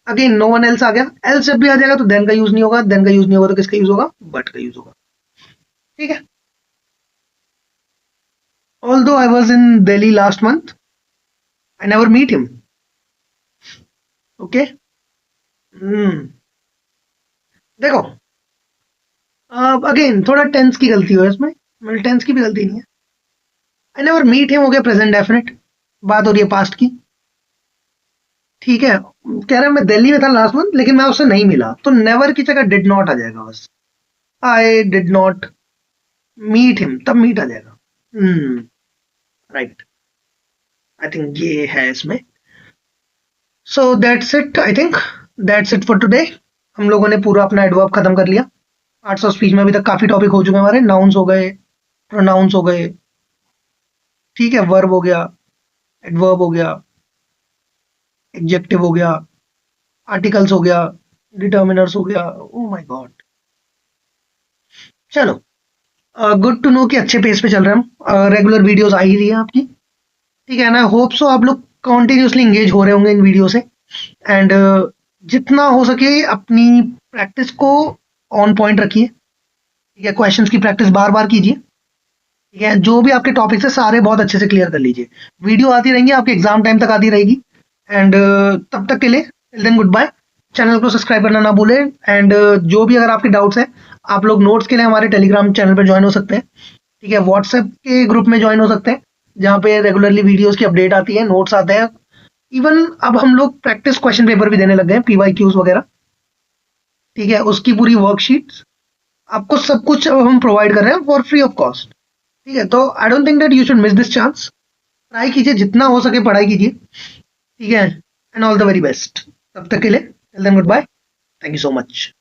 again no one else आ गया, एल्स जब भी आ जाएगा तो देन का यूज नहीं होगा, देन का यूज नहीं होगा तो किसका यूज होगा? बट का यूज होगा, ठीक है। Although I was in Delhi last month, I never meet him, okay. देखो, अब अगेन थोड़ा टेंस की गलती हो इसमें, मतलब टेंस की भी गलती नहीं है। आई नेवर मीट हिम हो गया प्रेजेंट डेफिनेट, बात हो रही है पास्ट की। ठीक है, कह रहा है मैं दिल्ली में था लास्ट मंथ लेकिन मैं उससे नहीं मिला, तो नेवर की जगह डिड नॉट आ जाएगा बस। I did not meet him, तब मीट आ जाएगा। राइट, आई थिंक ये है इसमें। So that's it, I think that's it for today. हम लोगों ने पूरा अपना एडवर्ब खत्म कर लिया। आर्ट्स ऑफ स्पीच में अभी तक काफी टॉपिक हो चुके हैं हमारे। नाउन्स हो गए, प्रोनाउंस हो गए, ठीक है, वर्ब हो गया, एडवर्ब हो गया, एडजेक्टिव हो गया, आर्टिकल्स हो गया, डिटर्मिनर्स हो गया। Oh my God. चलो, गुड टू नो कि अच्छे पेस पे चल रहे हैं हम। रेगुलर वीडियोस आ ही रही है आपकी, ठीक है ना। होप सो आप लोग कॉन्टिन्यूसली इंगेज हो रहे होंगे इन वीडियो से। एंड जितना हो सके अपनी प्रैक्टिस को ऑन पॉइंट रखिए, ठीक है। क्वेश्चंस की प्रैक्टिस बार बार कीजिए, ठीक है। जो भी आपके टॉपिक्स है सारे बहुत अच्छे से क्लियर कर लीजिए। वीडियो आती रहेंगी आपके एग्जाम टाइम तक आती रहेगी। एंड तब तक के लिए till then goodbye. Channel को सब्सक्राइब करना ना भूलें। एंड जो भी अगर आपके डाउट्स हैं, आप लोग नोट्स के लिए हमारे टेलीग्राम चैनल पर ज्वाइन हो सकते हैं, ठीक है। व्हाट्सएप के ग्रुप में ज्वाइन हो सकते हैं, जहाँ पे रेगुलरली वीडियोस की अपडेट आती है, नोट्स आते हैं। इवन अब हम लोग प्रैक्टिस क्वेश्चन पेपर भी देने लग गए हैं, PYQs वगैरह, ठीक है। उसकी पूरी वर्कशीट्स, आपको सब कुछ अब हम प्रोवाइड कर रहे हैं फॉर फ्री ऑफ कॉस्ट, ठीक है। तो I don't think that you should miss this chance. Try कीजिए, जितना हो सके पढ़ाई कीजिए, ठीक है। And all the very best. तब तक के लिए till then goodbye. Thank you so much.